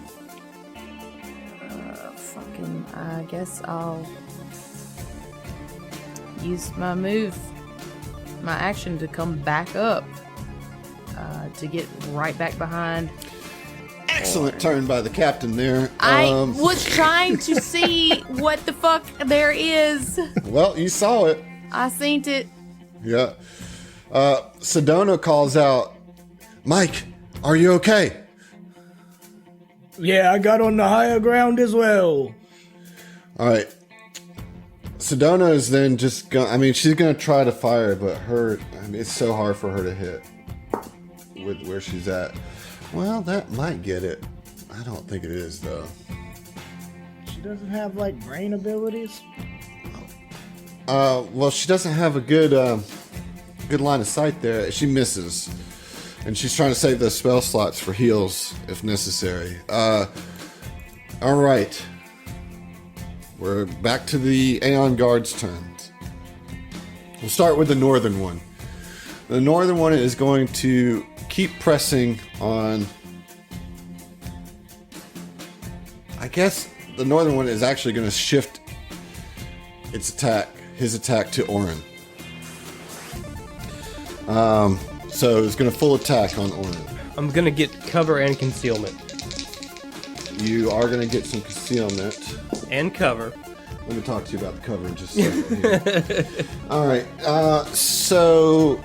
I guess I'll use my action to come back up, to get right back behind Excellent turn by the captain there. I was trying to see what the fuck there is. Well, you saw it. I seen it. Yeah. Sedona calls out, Mike, are you okay? Yeah, I got on the higher ground as well. All right. Sedona is then just going, I mean, she's going to try to fire, but it's so hard for her to hit with where she's at. Well, that might get it. I don't think it is, though. She doesn't have, like, brain abilities? Well, she doesn't have a good line of sight there. She misses. And she's trying to save those spell slots for heals if necessary. All right. We're back to the Aeon Guard's turns. We'll start with the northern one. The northern one is going to keep pressing on... I guess the northern one is actually going to shift his attack to Orin. So it's going to full attack on Orin. I'm gonna get cover and concealment. You are going to get some concealment. And cover. Let me talk to you about the cover in just a second here. All right. So,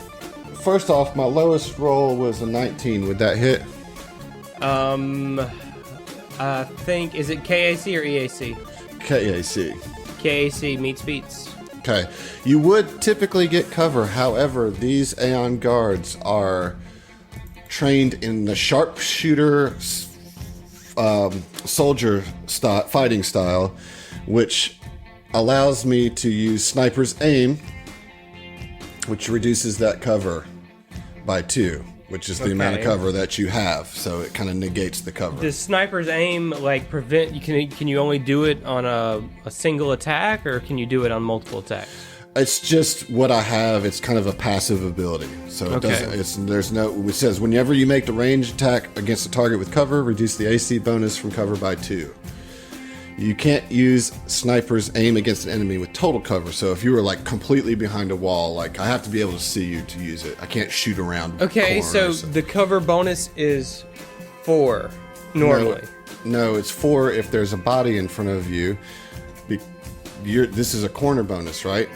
first off, my lowest roll was a 19. Would that hit? I think, is it KAC or EAC? KAC. KAC meets beats. Okay. You would typically get cover. However, these Aeon Guards are trained in the sharpshooter soldier fighting style, which allows me to use sniper's aim, which reduces that cover by 2, which is the amount of cover that you have. So it kind of negates the cover. Does sniper's aim like prevent? Can you only do it on a single attack, or can you do it on multiple attacks? It's just what I have. It's kind of a passive ability. So it doesn't. It says whenever you make the ranged attack against a target with cover, reduce the AC bonus from cover by 2. You can't use sniper's aim against an enemy with total cover. So if you were like completely behind a wall, like I have to be able to see you to use it. I can't shoot around. Okay, so the cover bonus is 4 normally. No, it's 4 if there's a body in front of you. This is a corner bonus, right?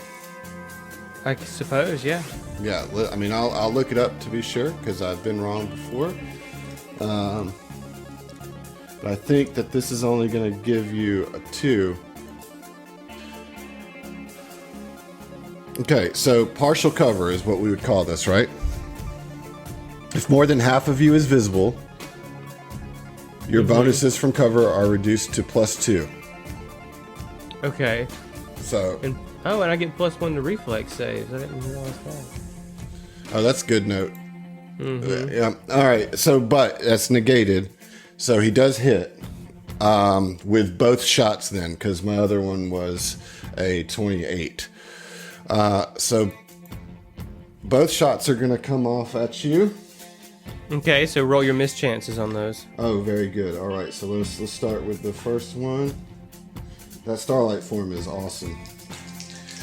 I suppose, yeah. Yeah, I mean, I'll look it up to be sure because I've been wrong before. But I think that this is only going to give you a 2. Okay, so partial cover is what we would call this, right? If more than half of you is visible, your bonuses from cover are reduced to +2. Okay. So. And I get +1 to reflex saves. I didn't realize that. Oh, that's a good note. Yeah. All right. So, but that's negated. So he does hit with both shots then, because my other one was a 28. So both shots are going to come off at you. Okay, so roll your mischances on those. Oh, very good. All right. So let's start with the first one. That starlight form is awesome.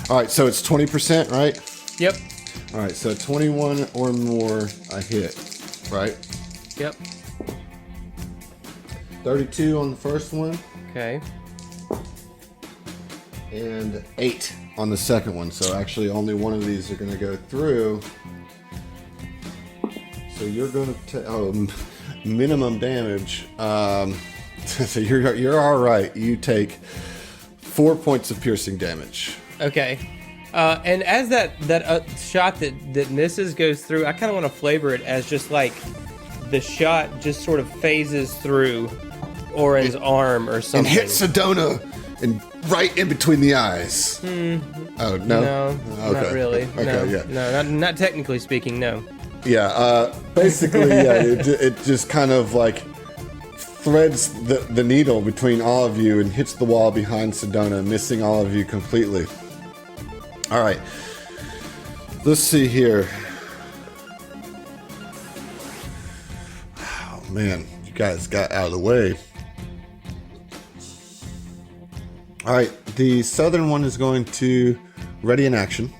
All right. So it's 20%, right? Yep. All right. So 21 or more, I hit, right? Yep. 32 on the first one. Okay. And 8 on the second one. So actually only one of these are going to go through. So you're going to take minimum damage. So you're all right. You take 4 points of piercing damage. Okay. And as that shot that misses goes through, I kind of want to flavor it as just like the shot just sort of phases through Orin's arm or something. And hits Sedona and right in between the eyes. Oh, no? No, Okay. not really. Okay, no, yeah. No, not technically speaking, no. Yeah, basically, yeah, it just kind of like threads the needle between all of you and hits the wall behind Sedona, missing all of you completely. All right. Let's see here. Oh, man, you guys got out of the way. All right, the southern one is going to ready in action.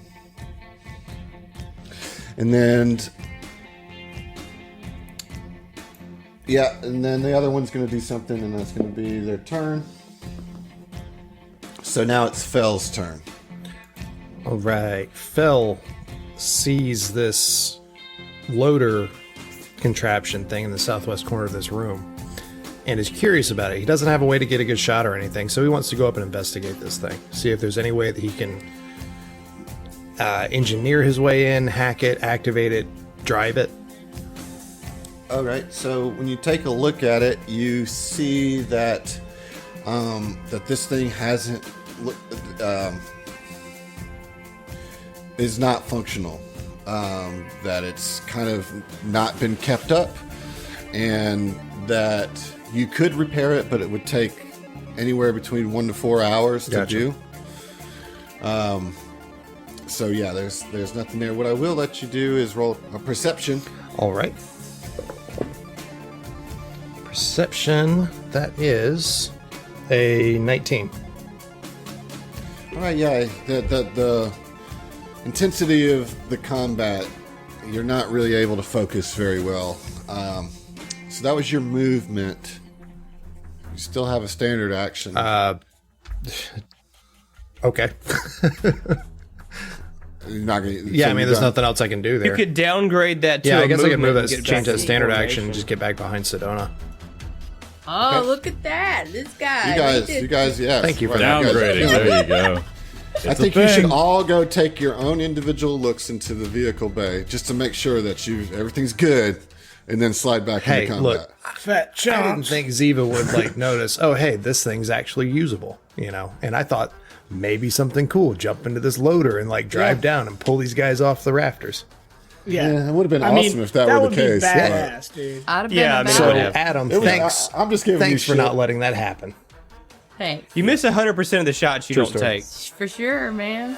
And then Yeah, and then the other one's going to do something, and that's going to be their turn. So now it's Fell's turn. All right. Fell sees this loader contraption thing in the southwest corner of this room and is curious about it. He doesn't have a way to get a good shot or anything, so he wants to go up and investigate this thing. See if there's any way that he can engineer his way in, hack it, activate it, drive it. All right, so when you take a look at it, you see that that this thing is not functional. That it's kind of not been kept up, and that you could repair it, but it would take anywhere between 1 to 4 hours to do. So yeah, there's nothing there. What I will let you do is roll a perception. All right. Perception, that is a 19. All right, yeah, the intensity of the combat, you're not really able to focus very well. So that was your movement. You still have a standard action. Okay. You're not gonna, Yeah, I mean, there's nothing else I can do there. You could downgrade that to Yeah, a I guess I could move movement that, and get change back that to standard formation. action and just get back behind Sedona. Oh, Okay. look at that. This guy. you guys, yes. Thank you for right, you guys- Downgrading. There you go. I think you should all go take your own individual looks into the vehicle bay just to make sure that everything's good, and then slide back Hey, into combat. look, Fat I didn't chunks. think Ziva would like notice, oh, hey, this thing's actually usable, And I thought maybe something cool, jump into this loader and like drive down and pull these guys off the rafters. Yeah, it would have been awesome if that were would the be case. badass, dude. I'd have been Yeah, I mean, about So, would it. have. Adam, was- thanks. I'm just giving thanks you for shit. not letting that happen. Thanks. You miss 100% of the shots you True don't story. take. For sure, man.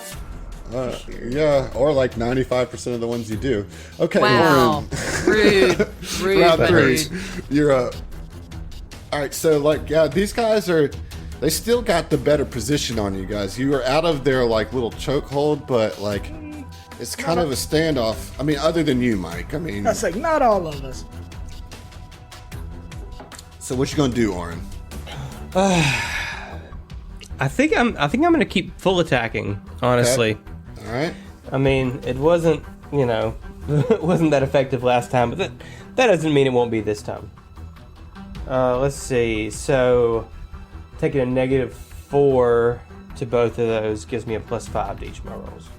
Yeah, or like 95% of the ones you do. Okay, Wow. Lauren. Rude. Rude, Round but three. rude. You're up. All right, so like, yeah, these guys they still got the better position on you guys. You were out of their like little chokehold, but like, it's kind of a standoff. I mean, other than you, Mike. I mean, That's like not all of us. so what you gonna do, Oren? I think I'm gonna keep full attacking, honestly. All right. I mean, it wasn't, it wasn't that effective last time, but that doesn't mean it won't be this time. Let's see. So, taking a -4 to both of those gives me a +5 to each of my rolls.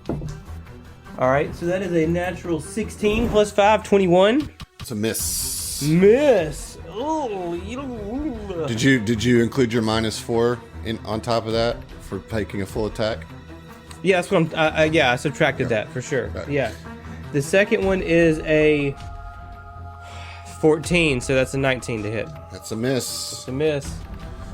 All right, so that is a natural 16 plus 5, 21. It's a miss. Miss. Oh, you don't. Did you include your -4 on top of that for taking a full attack? Yeah, that's what I'm. Yeah, I subtracted that for sure. Okay. Yeah. The second one is a 14, so that's a 19 to hit. That's a miss. It's a miss.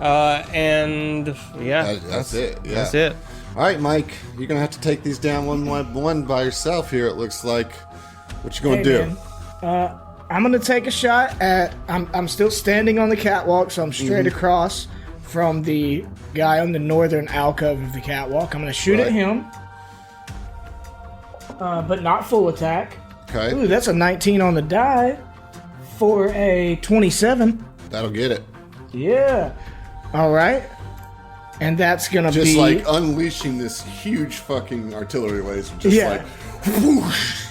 And yeah, That's it. Yeah. That's it. All right, Mike, you're gonna have to take these down one by yourself here. It looks like. What you gonna Hey, do? man. I'm gonna take a shot at. I'm still standing on the catwalk, so I'm straight across from the guy on the northern alcove of the catwalk. I'm gonna shoot at Right. him, but not full attack. Okay, Ooh, that's a 19 on the die for a 27. that'll get it. Yeah. All right. And that's gonna Just be like unleashing this huge fucking artillery laser. Just Yeah. like whoosh.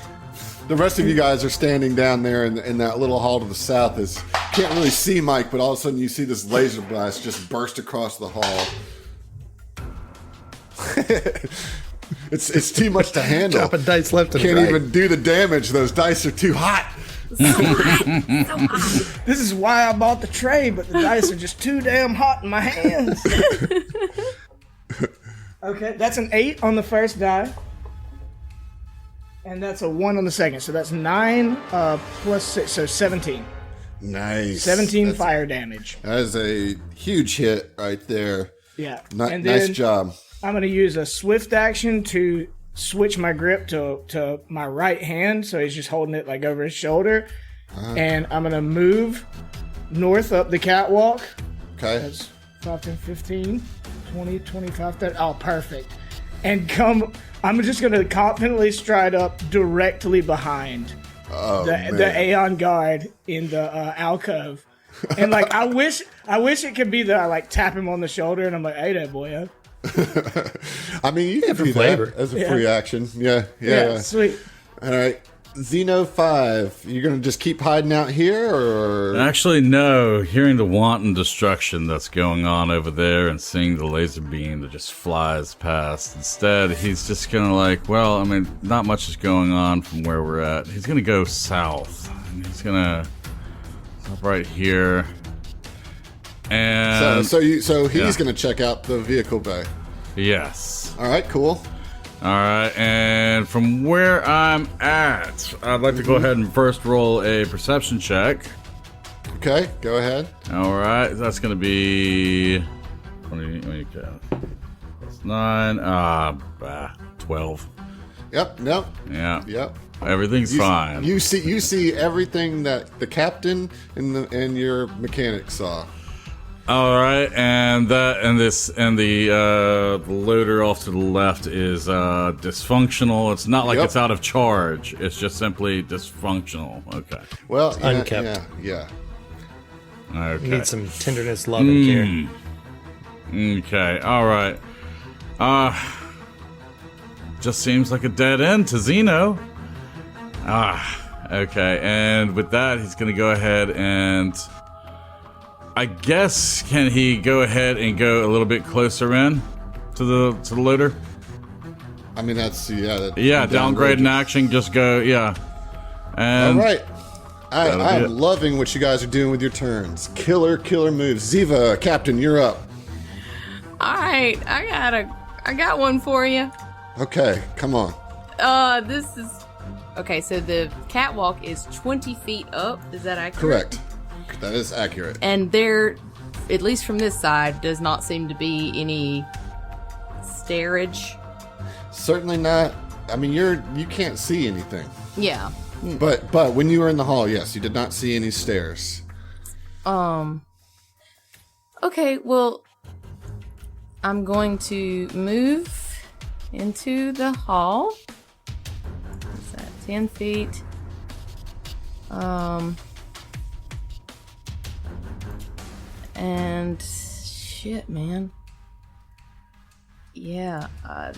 The rest of you guys are standing down there in that little hall to the south. Can't really see Mike, but all of a sudden you see this laser blast just burst across the hall. It's too much to handle. Dropping dice left and Can't right. even do the damage. Those dice are too hot. This is why I bought the tray, but the dice are just too damn hot in my hands. Okay, that's an 8 on the first die. And that's a 1 on the second. So that's 9 plus 6, so 17. Nice. 17 That's- fire damage. That is a huge hit right there. Yeah. Nice then job. I'm going to use a swift action to switch my grip to my right hand. So he's just holding it like over his shoulder. And I'm going to move north up the catwalk. Okay. That's 5, 10, 15, 20, 25, 30. Oh, perfect. And I'm just going to confidently stride up directly behind Oh, the man. Aeon guard in the alcove. And like, I wish it could be that I like tap him on the shoulder and I'm like, hey there, boy. I mean, you can for do flavor. that as a free action. Yeah. Sweet. All right. Xeno 5, you're going to just keep hiding out here, or? Actually, no. Hearing the wanton destruction that's going on over there and seeing the laser beam that just flies past. Instead, he's just going to like, well, I mean, not much is going on from where we're at. He's going to go south. And he's going to stop right here. And So he's going to check out the vehicle bay. yes. All right, cool. All right, and from where I'm at, I'd like to go ahead and first roll a perception check. Okay, go ahead. All right, that's going to be 20, plus 9, 12. Yep. Nope. Yeah. Yep. Everything's fine. You see everything that the captain and your mechanic saw. All right, and the loader off to the left is dysfunctional. It's not like it's out of charge. It's just simply dysfunctional. Okay. Well, Unkept. Yeah. Okay. Need some tenderness, love, and care. Okay. All right. Just seems like a dead end to Xeno. Okay. And with that, he's gonna go ahead and, I guess, can he go ahead and go a little bit closer in to the loader? I mean, that's Downgrade in action. Just go. Yeah. And all right. I'm loving what you guys are doing with your turns. Killer moves. Ziva, Captain, you're up. All right, I got one for you. Okay, come on. This is okay. So the catwalk is 20 feet up. Is that accurate? Correct. That is accurate. And there, at least from this side, does not seem to be any stairage. Certainly not. I mean, you can't see anything. Yeah. But when you were in the hall, yes, you did not see any stairs. Okay, well, I'm going to move into the hall. What's that? 10 feet. And shit, man. Yeah,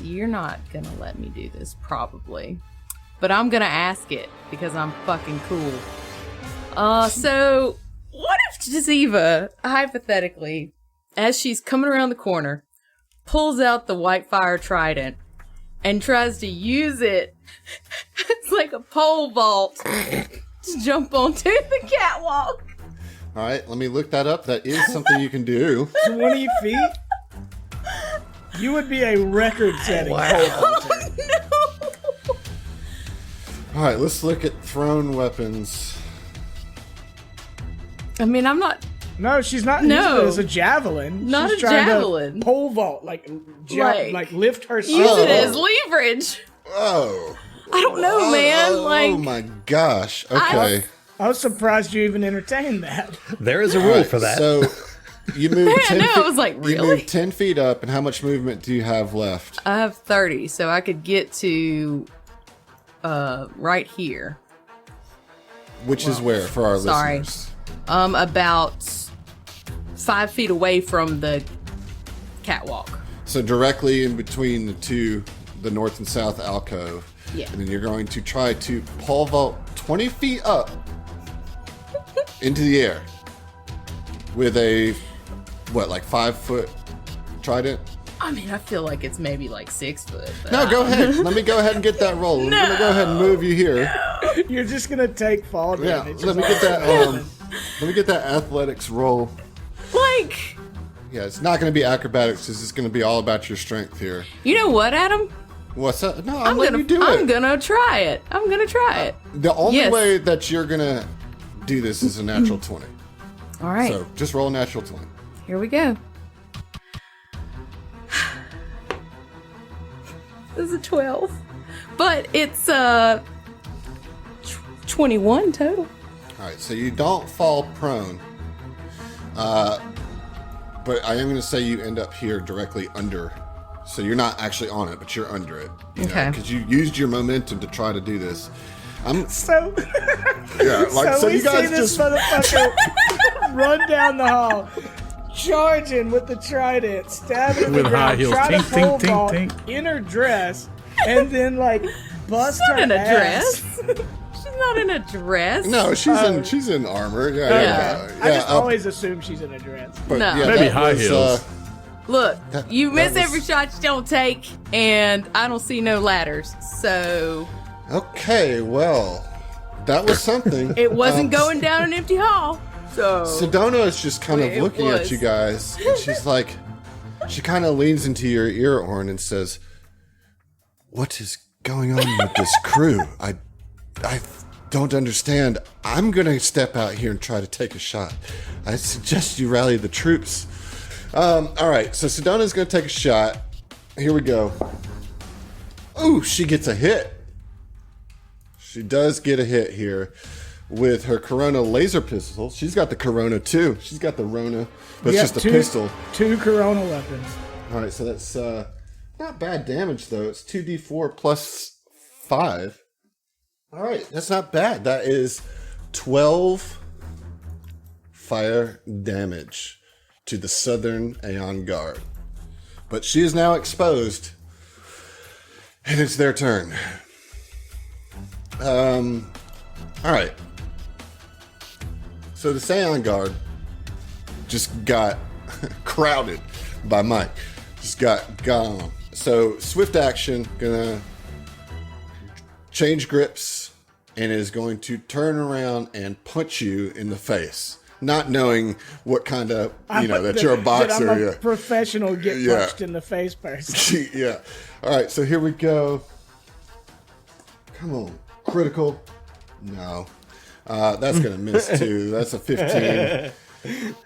you're not gonna let me do this, probably. But I'm gonna ask it, because I'm fucking cool. So, what if Ziva, hypothetically, as she's coming around the corner, pulls out the Whitefire Trident and tries to use it as like a pole vault to jump onto the catwalk? All right, let me look that up. That is something you can do. 20 feet? You would be a record-setting pole vaulter. No! All right, let's look at thrown weapons. I mean, I'm not... No, she's not No. using it as a javelin. Not she's a trying javelin. To pole vault, like lift herself. Use it as leverage. Oh. I don't know, man. Oh my gosh. Okay. I was surprised you even entertained that. There is a rule for that. So you moved 10 no, feet. I was like, You really? moved 10 feet up, and how much movement do you have left? I have 30, so I could get to right here. Which is where for our sorry. listeners? About 5 feet away from the catwalk. So directly in between the north and south alcove. Yeah. And then you're going to try to pole vault 20 feet up into the air with a, like 5-foot trident? I mean, I feel like it's maybe like 6 foot. But No, go ahead. Let me go ahead and get that roll. I'm going to go ahead and move you here. You're just gonna take fall Yeah, damage. let me get that. Let me get that athletics roll. Like, Yeah, it's not going to be acrobatics. This is going to be all about your strength here. you know what, Adam? What's up? No, I'm letting you do I'm it. gonna try it. I'm gonna try it. The only Yes. way that you're going to do this is a natural 20. All right, So just roll a natural 20. here we go. This is a 12, but it's 21 total. All right, so you don't fall prone, but I am going to say you end up here directly under. So you're not actually on it, but you're under it. Okay. Because you used your momentum to try to do this. So, Yeah, like so we you guys see this just motherfucker run down the hall, charging with the trident, stabbing in the With high ground, heels. trying to Tink, tink, pole tink, vault tink. in her dress, and then like bust her Not in a ass. dress. She's not in a dress. No, she's in armor. Yeah. I just always assume she's in a dress. But No. yeah, Maybe that high was, heels. Look, you that miss was- every shot you don't take, and I don't see no ladders. So Okay, well, that was something. it wasn't going down an empty hall. So Sedona is just kind of It looking at was. you guys, and she's like, she kind of leans into your ear, Orin, and says, "What is going on with this crew? I don't understand. I'm gonna step out here and try to take a shot. I suggest you rally the troops." All right, so Sedona's gonna take a shot. Here we go. Ooh, she gets a hit. She does get a hit here with her Corona laser pistol. She's got the Corona too. She's got the Rona, but it's Yeah, just a pistol. 2 Corona weapons. All right, so that's not bad damage though. It's 2d4 plus 5. All right, that's not bad. That is 12 fire damage to the Southern Aeon Guard. But she is now exposed, and it's their turn. All right. So the Aeon Guard just got crowded by Mike. Just got gone. So swift action, gonna change grips, and is going to turn around and punch you in the face. Not knowing what kind of, that you're a boxer. That I'm a Yeah. professional get Yeah. punched in the face person. Yeah. All right, so here we go. Come on. Critical. No. That's going to miss too. That's a 15.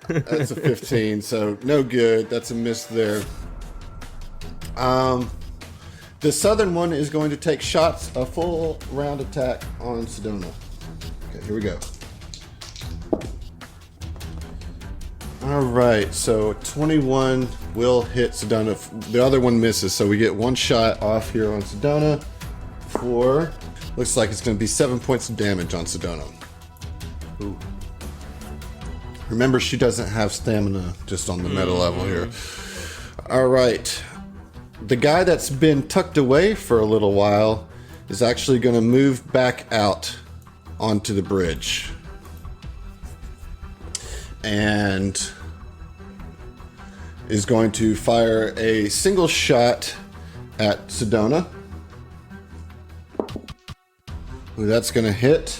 That's a 15, so no good. That's a miss there. The southern one is going to take shots, a full round attack on Sedona. Okay, here we go. All right, so 21 will hit Sedona. The other one misses, so we get one shot off here on Sedona for, looks like it's going to be 7 points of damage on Sedona. Ooh. Remember, she doesn't have stamina just on the meta level here. All right. The guy that's been tucked away for a little while is actually going to move back out onto the bridge. And is going to fire a single shot at Sedona. Ooh, that's going to hit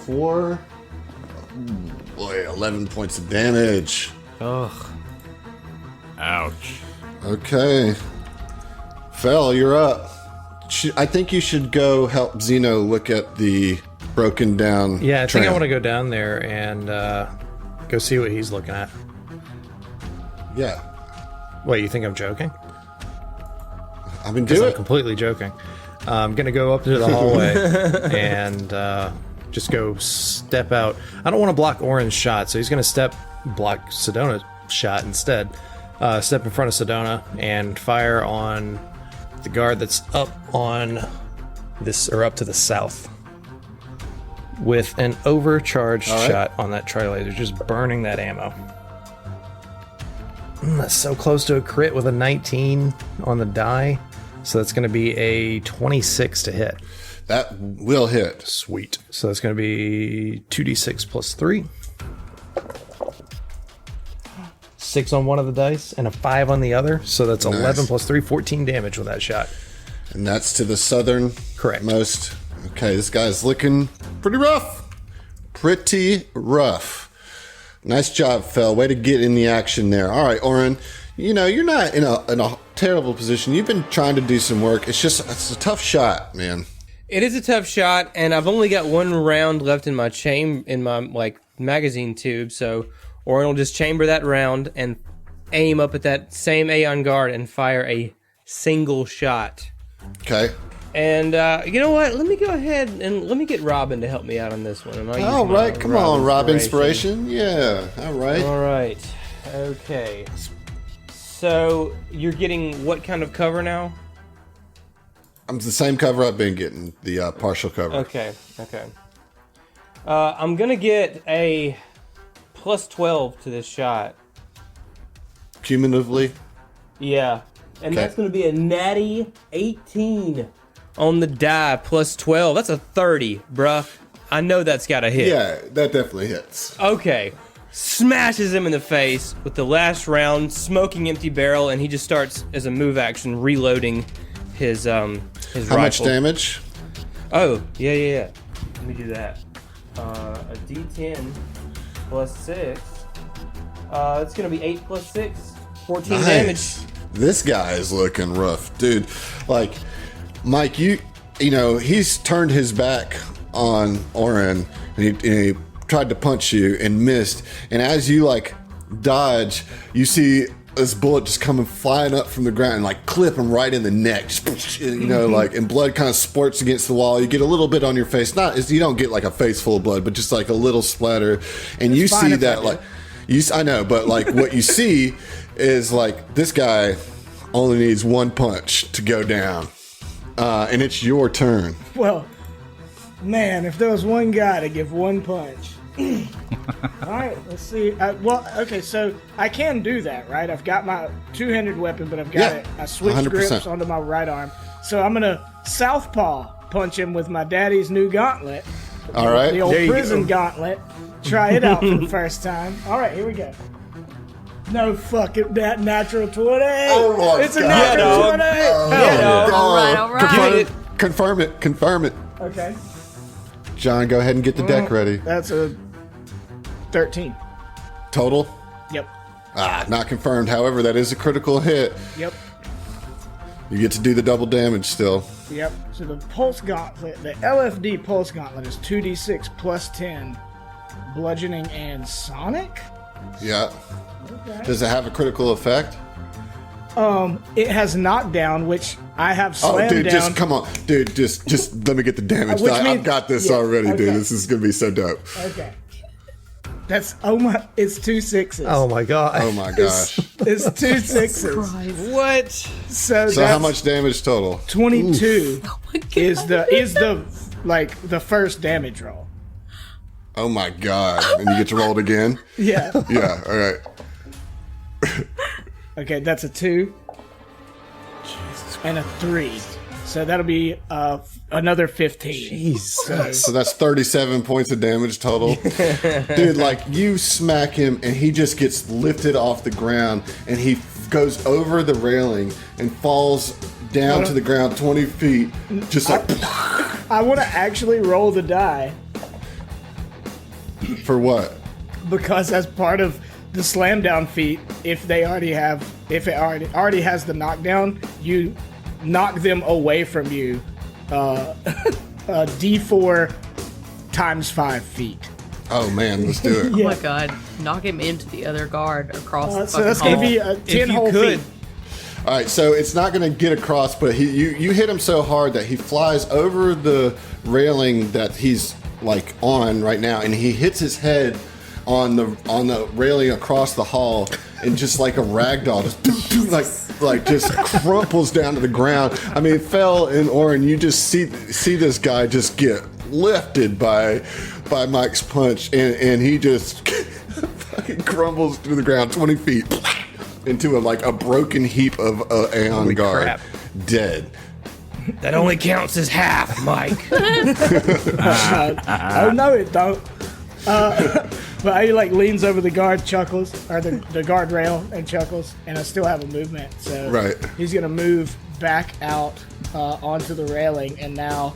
for 11 points of damage. Ugh. Ouch. Okay. Fel, you're up. I think you should go help Zeno look at the broken down Yeah, I think I tram. want to go down there and go see what he's looking at. Yeah. Wait, you think I'm joking? I mean, Because do I'm it. completely joking. I'm going to go up to the hallway and just go step out. I don't want to block Oren's shot, so he's going to block Sedona's shot instead. Step in front of Sedona and fire on the guard that's up on this, or up to the south, with an overcharged All right. shot on that tri-laser, just burning that ammo. That's so close to a crit with a 19 on the die. So that's going to be a 26 to hit. That will hit. Sweet. So that's going to be 2d6 plus 3. 6 on one of the dice and a 5 on the other. So that's 11 plus 3, 14 damage with that shot. And that's to the southern Correct. most. Okay, this guy's looking pretty rough. Pretty rough. Nice job, Fel. Way to get in the action there. All right, Oren. You're not in a terrible position. You've been trying to do some work. It's a tough shot, man. It is a tough shot, and I've only got one round left in my magazine tube, so Orin will just chamber that round and aim up at that same Aeon guard and fire a single shot. Okay. And you know what? Let me go ahead and let me get Robin to help me out on this one. And I'll use All my right, come on, Rob inspiration. Inspiration. Yeah, all right. All right. Okay. So you're getting what kind of cover now? I'm the same cover I've been getting, the partial cover. Okay. I'm gonna get a plus 12 to this shot. Cumulatively? Yeah. And Okay. that's gonna be a natty 18 on the die plus 12. That's a 30, bruh. I know that's got a hit. Yeah, that definitely hits. Okay. Smashes him in the face with the last round, smoking empty barrel, and he just starts, as a move action, reloading his How rifle. much damage? Oh, yeah. Let me do that. A D10 plus 6. It's gonna be 8 plus 6. 14 damage. This guy is looking rough, dude. Like, Mike, you know, he's turned his back on Oren, and he tried to punch you and missed. And as you like dodge, you see this bullet just coming flying up from the ground and like clip him right in the neck. Just, you know, like, and blood kind of splurts against the wall. You get a little bit on your face. You don't get like a face full of blood, but just like a little splatter. And you see that like. I know, but like what you see is like this guy only needs one punch to go down, and it's your turn. Well, man, if there was one guy to give one punch. All right, let's see. Okay, so I can do that, right? I've got my two-handed weapon, but I've got it. I switched 100%. grips onto my right arm, so I'm gonna southpaw punch him with my daddy's new gauntlet. All right, The old there you prison go. gauntlet. Try it out for the first time. All right, here we go. No fucking that natural 20. Oh my it's a God. natural Yeah, 20. All right. Confirm it. Okay, John, go ahead and get the deck ready. that's a 13. Total? Yep. Not confirmed. However, that is a critical hit. Yep. You get to do the double damage still. Yep. So the pulse gauntlet, the LFD pulse gauntlet is 2d6 plus 10, bludgeoning and sonic. Yeah. Okay. Does it have a critical effect? It has knockdown, which I have slammed dude, down. just come on, dude. Just let me get the damage. Which I've means- got this yeah, already, okay. dude. This is gonna be so dope. Okay. That's it's 2 6s. Oh my god. Oh my gosh. It's 2 6s. What? So So how much damage total? 22 Oh my God. is the like the first damage roll. Oh my god! And you get to roll it again. Yeah. Yeah. All right. Okay, that's a 2. And a 3. So that'll be another 15. So that's 37 points of damage total. Dude, like you smack him and he just gets lifted off the ground and he goes over the railing and falls down to the ground 20 feet. Just like, I want to actually roll the die for what? because as part of the slam down feat, if it already has the knockdown, you knock them away from you. D4 times 5 feet. Oh man, let's do it. Oh my god. Knock him into the other guard across the So that's fucking gonna hall. be 10 you whole could. feet. All right, so it's not going to get across, but you hit him so hard that he flies over the railing that he's like on right now, and he hits his head on the railing across the hall, and just like a rag doll, just like just crumples down to the ground. I mean, Fell and Oren, you just see this guy just get lifted by Mike's punch, and he just fucking crumbles to the ground 20 feet. Into a broken heap of Aeon guard, crap. dead. That only counts as half, Mike. Oh no, it don't. But he leans over the guard, chuckles, or the guardrail and chuckles, and I still have a movement, so Right. he's gonna move back out onto the railing, and now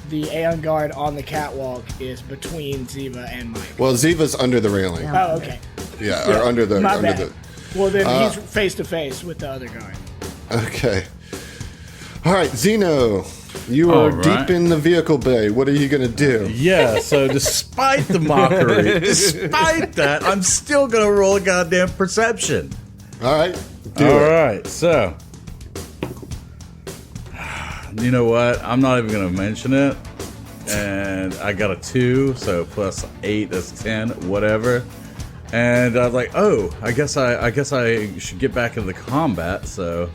the Aeon guard on the catwalk is between Ziva and Mike. Well, Ziva's under the railing. Oh, okay. Yeah, or under the My under bad. the. Well, then he's face to face with the other guard. Okay. All right, Zeno, you are All right. deep in the vehicle bay. What are you gonna do? Yeah, so despite the mockery, despite that, I'm still gonna roll a goddamn perception. All right, do All it. right, so you know what? I'm not even gonna mention it, and I got a 2, so plus 8 is 10, whatever. And I was like, oh, I guess I should get back into the combat. So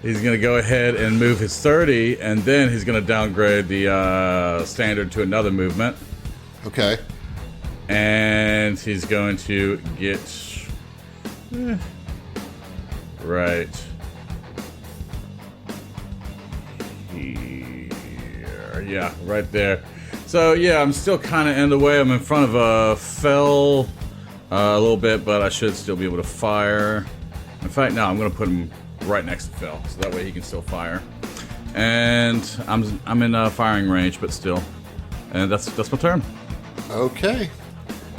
He's going to go ahead and move his 30, and then he's going to downgrade the standard to another movement. Okay. And he's going to get... right here. Yeah, right there. So, yeah, I'm still kind of in the way. I'm in front of a Fell a little bit, but I should still be able to fire. In fact, no, I'm going to put him right next to Fell, so that way he can still fire. And I'm in firing range, but still. And that's my turn. Okay.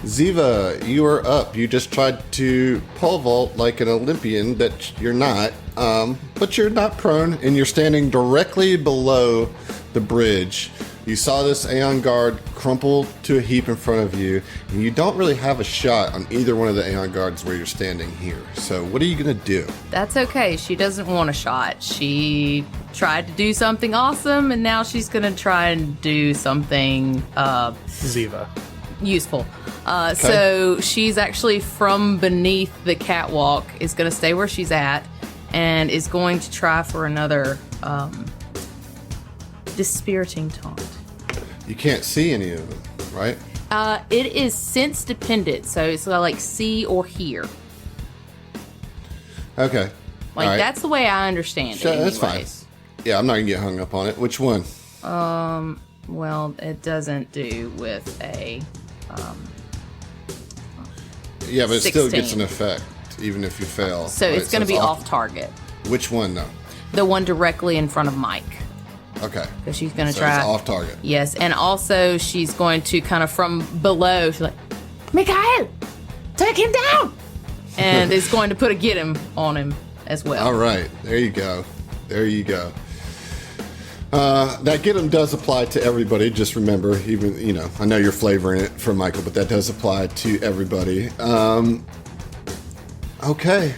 Ziva, you are up. You just tried to pole vault like an Olympian, but you're not. But you're not prone, and you're standing directly below the bridge. You saw this Aeon guard crumple to a heap in front of you, and you don't really have a shot on either one of the Aeon guards where you're standing here. So what are you going to do? That's okay. She doesn't want a shot. She tried to do something awesome, and now she's going to try and do something Ziva. useful. So she's actually from beneath the catwalk, is going to stay where she's at, and is going to try for another dispiriting taunt. You can't see any of them, right? It is sense dependent, so it's like see or hear. Okay. Like, all right. that's the way I understand it. That's fine. anyways. Yeah, I'm not going to get hung up on it. Which one? Well, it doesn't do with a... Yeah, but it still 16. gets an effect, even if you fail. So right? it's going to be off target. Which one, though? The one directly in front of Mike. Okay. Because she's going to So try... it's off target. Yes, and also she's going to kind of from below, she's like, Mikhail, take him down! And is going to put a get him on him as well. All right. There you go. There you go. That get 'em does apply to everybody. Just remember, even, you know, I know you're flavoring it for Michael, but that does apply to everybody. Okay.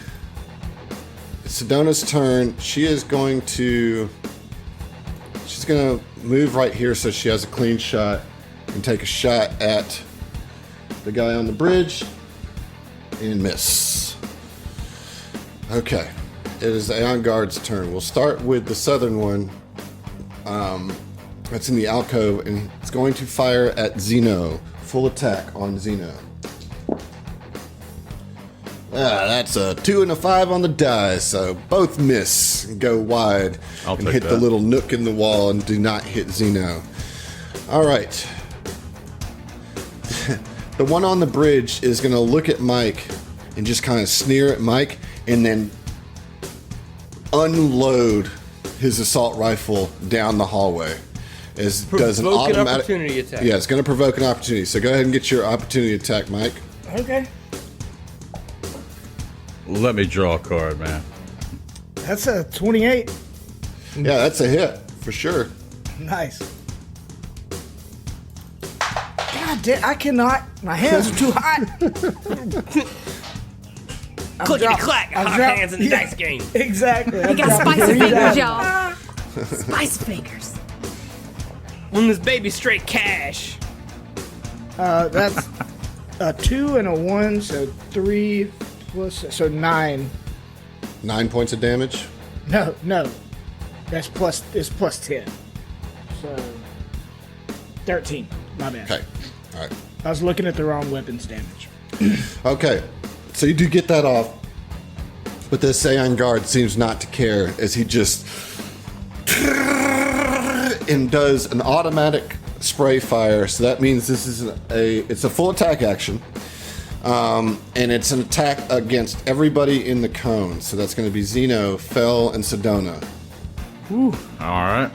It's Sedona's turn. She's going to move right here so she has a clean shot and take a shot at the guy on the bridge and miss. Okay. It is the Aeon Guard's turn. We'll start with the southern one. That's in the alcove, and it's going to fire at Zeno. Full attack on Zeno. That's a 2 and a 5 on the die, so both miss and go wide I'll and take hit that. the little nook in the wall and do not hit Zeno. All right. The one on the bridge is going to look at Mike and just kind of sneer at Mike and then unload his assault rifle down the hallway. Does an Provoke an automatic opportunity attack. Yeah, it's going to provoke an opportunity. So go ahead and get your opportunity attack, Mike. Okay. Let me draw a card, man. That's a 28. Yeah, that's a hit for sure. Nice. God damn, I cannot. My hands are too hot. Clickety clack, hot hands in the dice game. Exactly. You got spicy fingers, y'all. Spicy fingers. When this baby straight cash. That's a 2 and a 1, so 3 plus, so 9. 9 points of damage. No. That's plus, it's plus 10. So 13. My bad. Okay. All right. I was looking at the wrong weapons damage. Okay. So you do get that off, but the Aeon Guard seems not to care as he just and does an automatic spray fire. So that means this is it's a full attack action, and it's an attack against everybody in the cone. So that's going to be Zeno, Fell, and Sedona. All right.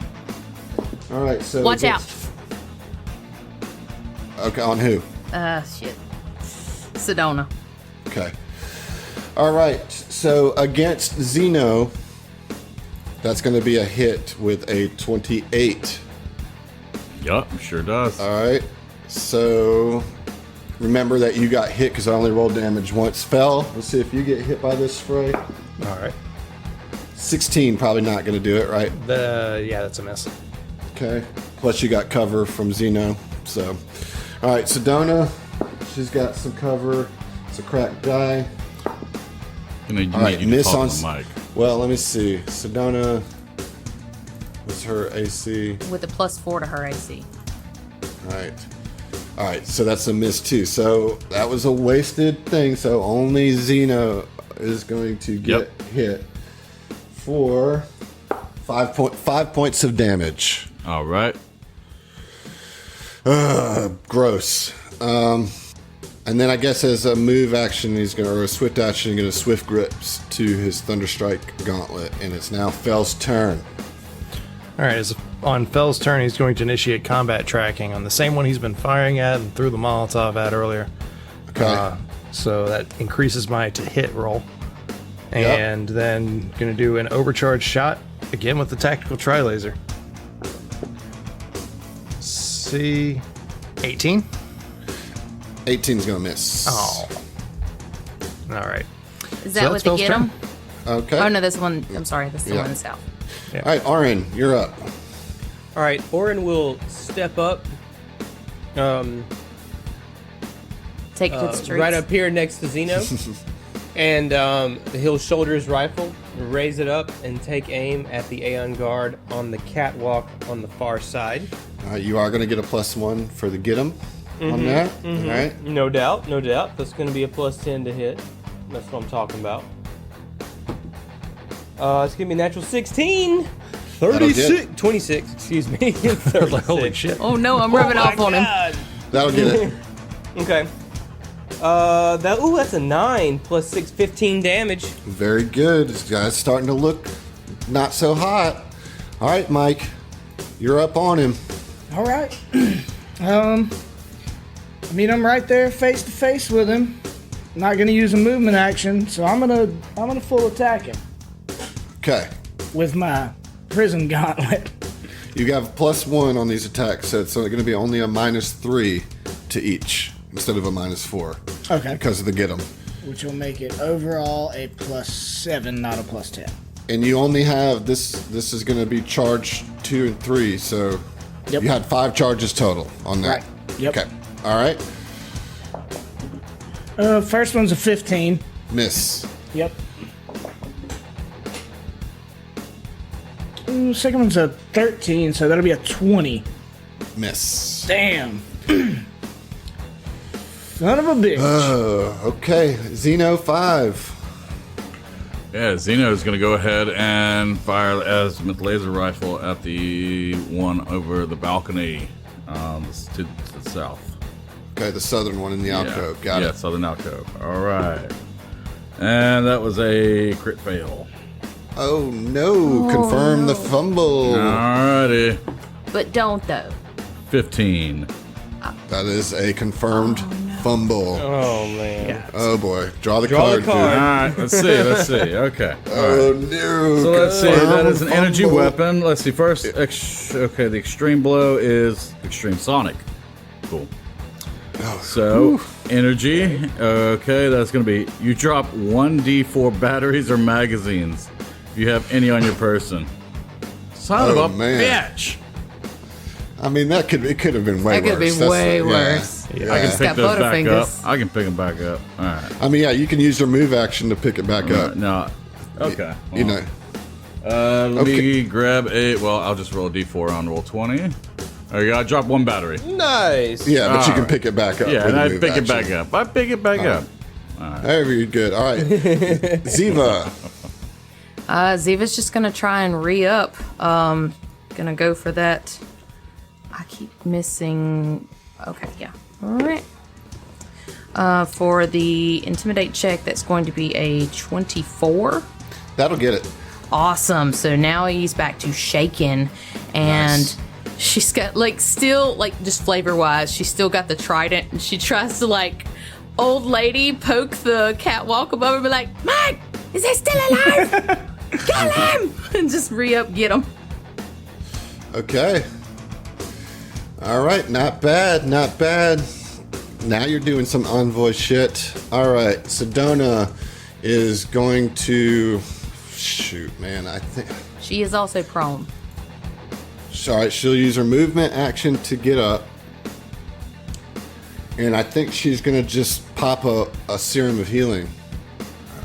All right. So Watch out. Okay, on who? Shit. Sedona. Okay. All right. So against Zeno, that's going to be a hit with a 28. Yup, sure does. All right. So remember that you got hit because I only rolled damage once. Fell. Let's see if you get hit by this spray. All right. 16, probably not going to do it, right? Yeah, that's a miss. Okay. Plus you got cover from Zeno. So, all right. Sedona, she's got some cover. It's a cracked die. You All right. need to Miss talk on to Mike. Well, let me see. Sedona was her AC. With a +4 to her AC. All right, so that's a miss too. So that was a wasted thing. So only Xeno is going to get hit for 5 points of damage. All right. Gross. And then I guess as a move action, or a swift action, he's going to swift grips to his Thunderstrike gauntlet, and it's now Fell's turn. All right, on Fell's turn, he's going to initiate combat tracking on the same one he's been firing at and threw the Molotov at earlier. Okay. So that increases my to hit roll. And then going to do an overcharge shot, again with the tactical tri-laser. See, 18? 18's going to miss. Oh. All right. Is that what they get him? Okay. Oh, no, that's one. I'm sorry, that's the one in the south. All right, Arin, you're up. All right, Orin will step up. Take it to the streets. Right up here next to Xeno. And he'll shoulder his rifle, raise it up, and take aim at the Aeon guard on the catwalk on the far side. You are going to get a +1 for the get him on that. All right. No doubt, no doubt. That's going to be a +10 to hit. That's what I'm talking about. It's going to be a natural 16. 36. 26, excuse me. 36. Holy shit. Oh, no, I'm rubbing off on him. That'll get it. Okay. That's a 9 + 6, 15 damage. Very good. This guy's starting to look not so hot. All right, Mike, you're up on him. All right. I'm right there face to face with him. Not gonna use a movement action, so I'm gonna full attack him Okay. with my prison gauntlet. You have +1 on these attacks, so it's going to be only a -3 to each instead of a -4 Okay. because of the get 'em. Which will make it overall a +7, not a +10. And you only have this. This is going to be charge 2 and 3, so Yep. you had 5 charges total on that. Right. Yep. Okay. All right. First one's a 15. Miss. Yep. Second one's a 13, so that'll be a 20. Miss. Damn. Son of a bitch. Okay. Xeno 5. Yeah, Xeno's going to go ahead and fire the azimuth laser rifle at the one over the balcony to the south. Okay, the southern one in the alcove. Got Yeah, it. southern alcove. All right. And that was a crit fail. Oh no! Confirm the fumble. Alrighty. But don't, though. 15. That is a confirmed fumble. Oh, man. Oh boy! Draw the Draw card. the card. dude. Alright, let's see. Okay. Oh no! So let's see. That is an energy Fumble. weapon. Let's see. First, okay, the extreme blow is extreme sonic. Cool. So, energy. Okay, that's going to be you drop 1d4 batteries or magazines if you have any on your person. Son Oh, of a man. bitch. I mean, it could have been way That could worse. be way worse. I can It's pick got those back up. Butterfingers. I can pick them back up. All right. I mean, yeah, you can use your move action to pick it back up. No. Okay. You know. Let me grab a. Well, I'll just roll a d4 on roll 20. Oh, you gotta drop one battery. Nice. Yeah, but you can Alright. pick it back up. Yeah, with and the I move pick it action. back up. I pick it back up. Very good. All right, Ziva. Ziva's just gonna try and re-up. Gonna go for that. I keep missing. Okay, yeah. All right. For the intimidate check, that's going to be a 24. That'll get it. Awesome. So now he's back to shaken, and Nice. she's got still just flavor wise, she's still got the trident, and she tries to old lady poke the catwalk above her, and be like, Mike, is he still alive? Kill him! And just re-up, get him. Okay. All right, not bad, not bad. Now you're doing some envoy shit. All right, Sedona is going to shoot, man. I think. She is also prone. All right, she'll use her movement action to get up. And I think she's going to just pop a serum of healing.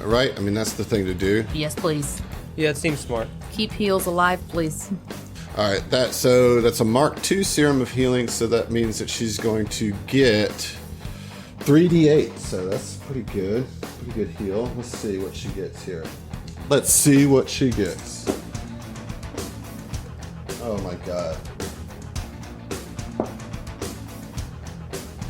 Right? I mean, that's the thing to do. Yes, please. Yeah, it seems smart. Keep heals alive, please. All right, that's a Mark II serum of healing, so that means that she's going to get 3d8. So that's pretty good. Pretty good heal. Let's see what she gets here. Let's see what she gets. Oh my god.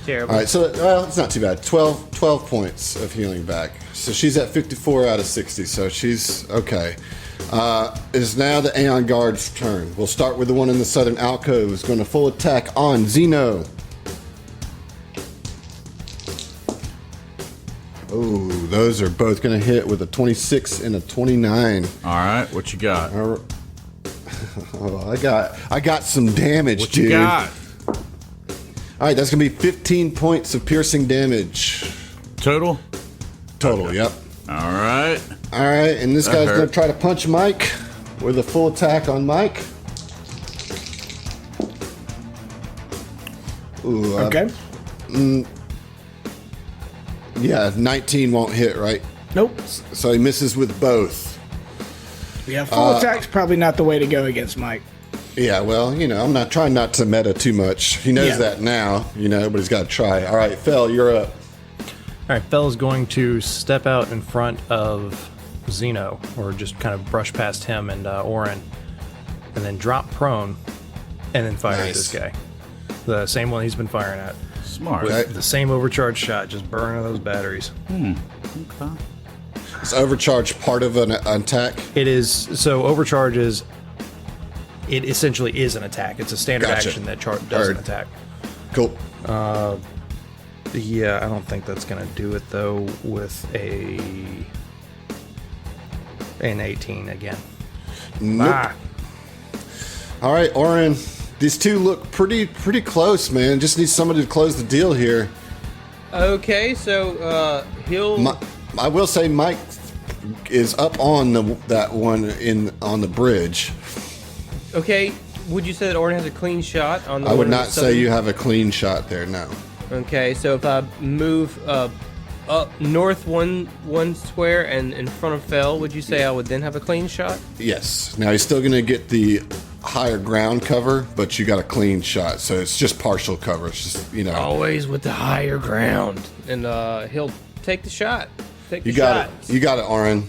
Terrible. All right, so it's not too bad. 12 points of healing back. So she's at 54 out of 60, so she's okay. It is now the Aeon Guard's turn. We'll start with the one in the southern alcove. Who's going to full attack on Zeno. Oh, those are both going to hit with a 26 and a 29. All right, what you got? Oh, I got some damage, What dude. you got? All right, that's going to be 15 points of piercing damage. Total? Total, yep. All right. All right, and this That guy's hurt. going to try to punch Mike with a full attack on Mike. Ooh, Okay. Yeah, 19 won't hit, right? Nope. So he misses with both. Yeah, full attack's probably not the way to go against Mike. Yeah, well, I'm not trying not to meta too much. He knows Yeah. that now, but he's got to try. All right, Fel, you're up. All right, Fell's going to step out in front of Zeno, or just kind of brush past him and Orin, and then drop prone, and then fire at this Nice. guy. The same one he's been firing at. Smart. Okay. The same overcharged shot, just burning those batteries. Okay. Is overcharge part of an attack? It is, so overcharge is, it essentially is an attack. It's a standard Gotcha. action that does Heard. an attack. Cool. Yeah, I don't think that's going to do it, though, with an 18 again. Nope. Ah, All right, Orin. These two look pretty close, man. Just need somebody to close the deal here. Okay, so he'll. I will say Mike is up on that one on the bridge. Okay, would you say that Orin has a clean shot on the? I would one in the not say southern- you have a clean shot there. No. Okay, so if I move up north one square and in front of Fell, would you say I would then have a clean shot? Yes. Now he's still going to get the higher ground cover, but you got a clean shot, so it's just partial cover. It's just Always with the higher ground, and he'll take the shot. Take you the got shot. it. You got it, Orin.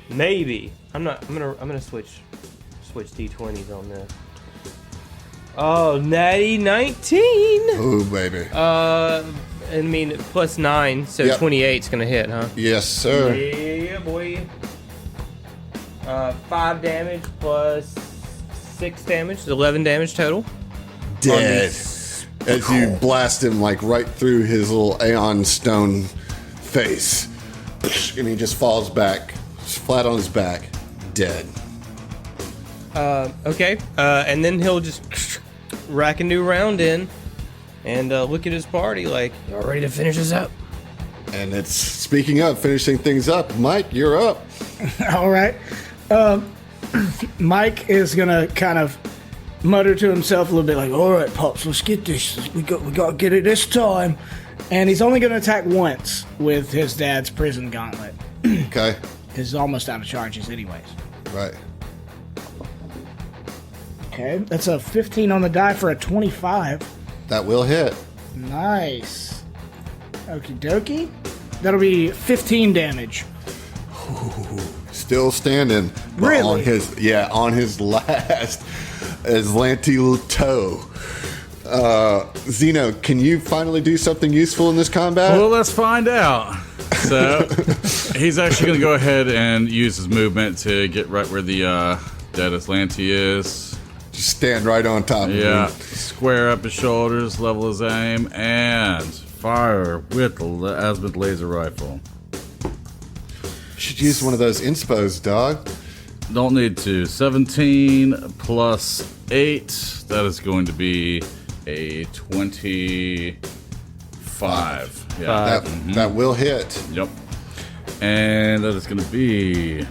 Maybe I'm not. I'm gonna switch d20s on this. Oh, natty 19. Oh baby. I mean plus 9, so Yep. 28's gonna hit, huh? Yes, sir. Yeah, boy. 5 damage plus 6 damage, so 11 damage total. Dead. On As you blast him like right through his little Aeon stone face, and he just falls back, flat on his back, dead. Okay, and then he'll just rack a new round in and look at his party like, Y'all ready to finish this up? And it's speaking of finishing things up, Mike, you're up. All right. Mike is gonna kind of mutter to himself a little bit, like, "All right, pops, let's get this. We got to get it this time." And he's only gonna attack once with his dad's prison gauntlet. Okay. He's almost out of charges, anyways. Right. Okay, that's a 15 on the die for a 25. That will hit. Nice. Okie dokie. That'll be 15 damage. Still standing. But Really? on his last Aslanti toe. Zeno, can you finally do something useful in this combat? Well, let's find out. So, he's actually going to go ahead and use his movement to get right where the dead Aslanti is. Just stand right on top of Yeah. him. Square up his shoulders, level his aim, and fire with the azimuth laser rifle. Should use one of those inspos, dog. Don't need to. 17 plus 8. That is going to be a 25. Yeah. That will hit. Yep. And that is going to be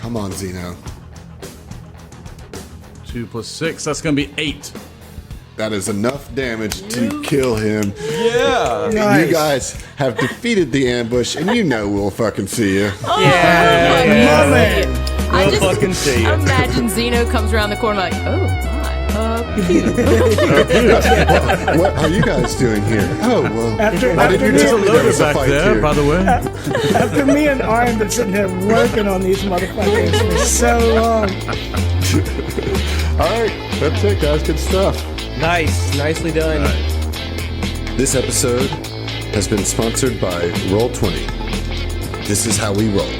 Come on, Zeno. 2 plus 6. That's going to be 8. That is enough damage to kill him. Yeah. Nice. You guys have defeated the ambush, and you know we'll fucking see you. Yeah. My man. I We'll just fucking see you. imagine Zeno comes around the corner like, oh my, What are you guys doing here? Oh, well. After, Why didn't you after, tell me, me there was a Back fight there, here? by the way. after me and Arn been sitting here working on these motherfuckers for so long. All right, that's it, guys. Good stuff. Nice. Nicely done. This episode has been sponsored by Roll20. This is how we roll.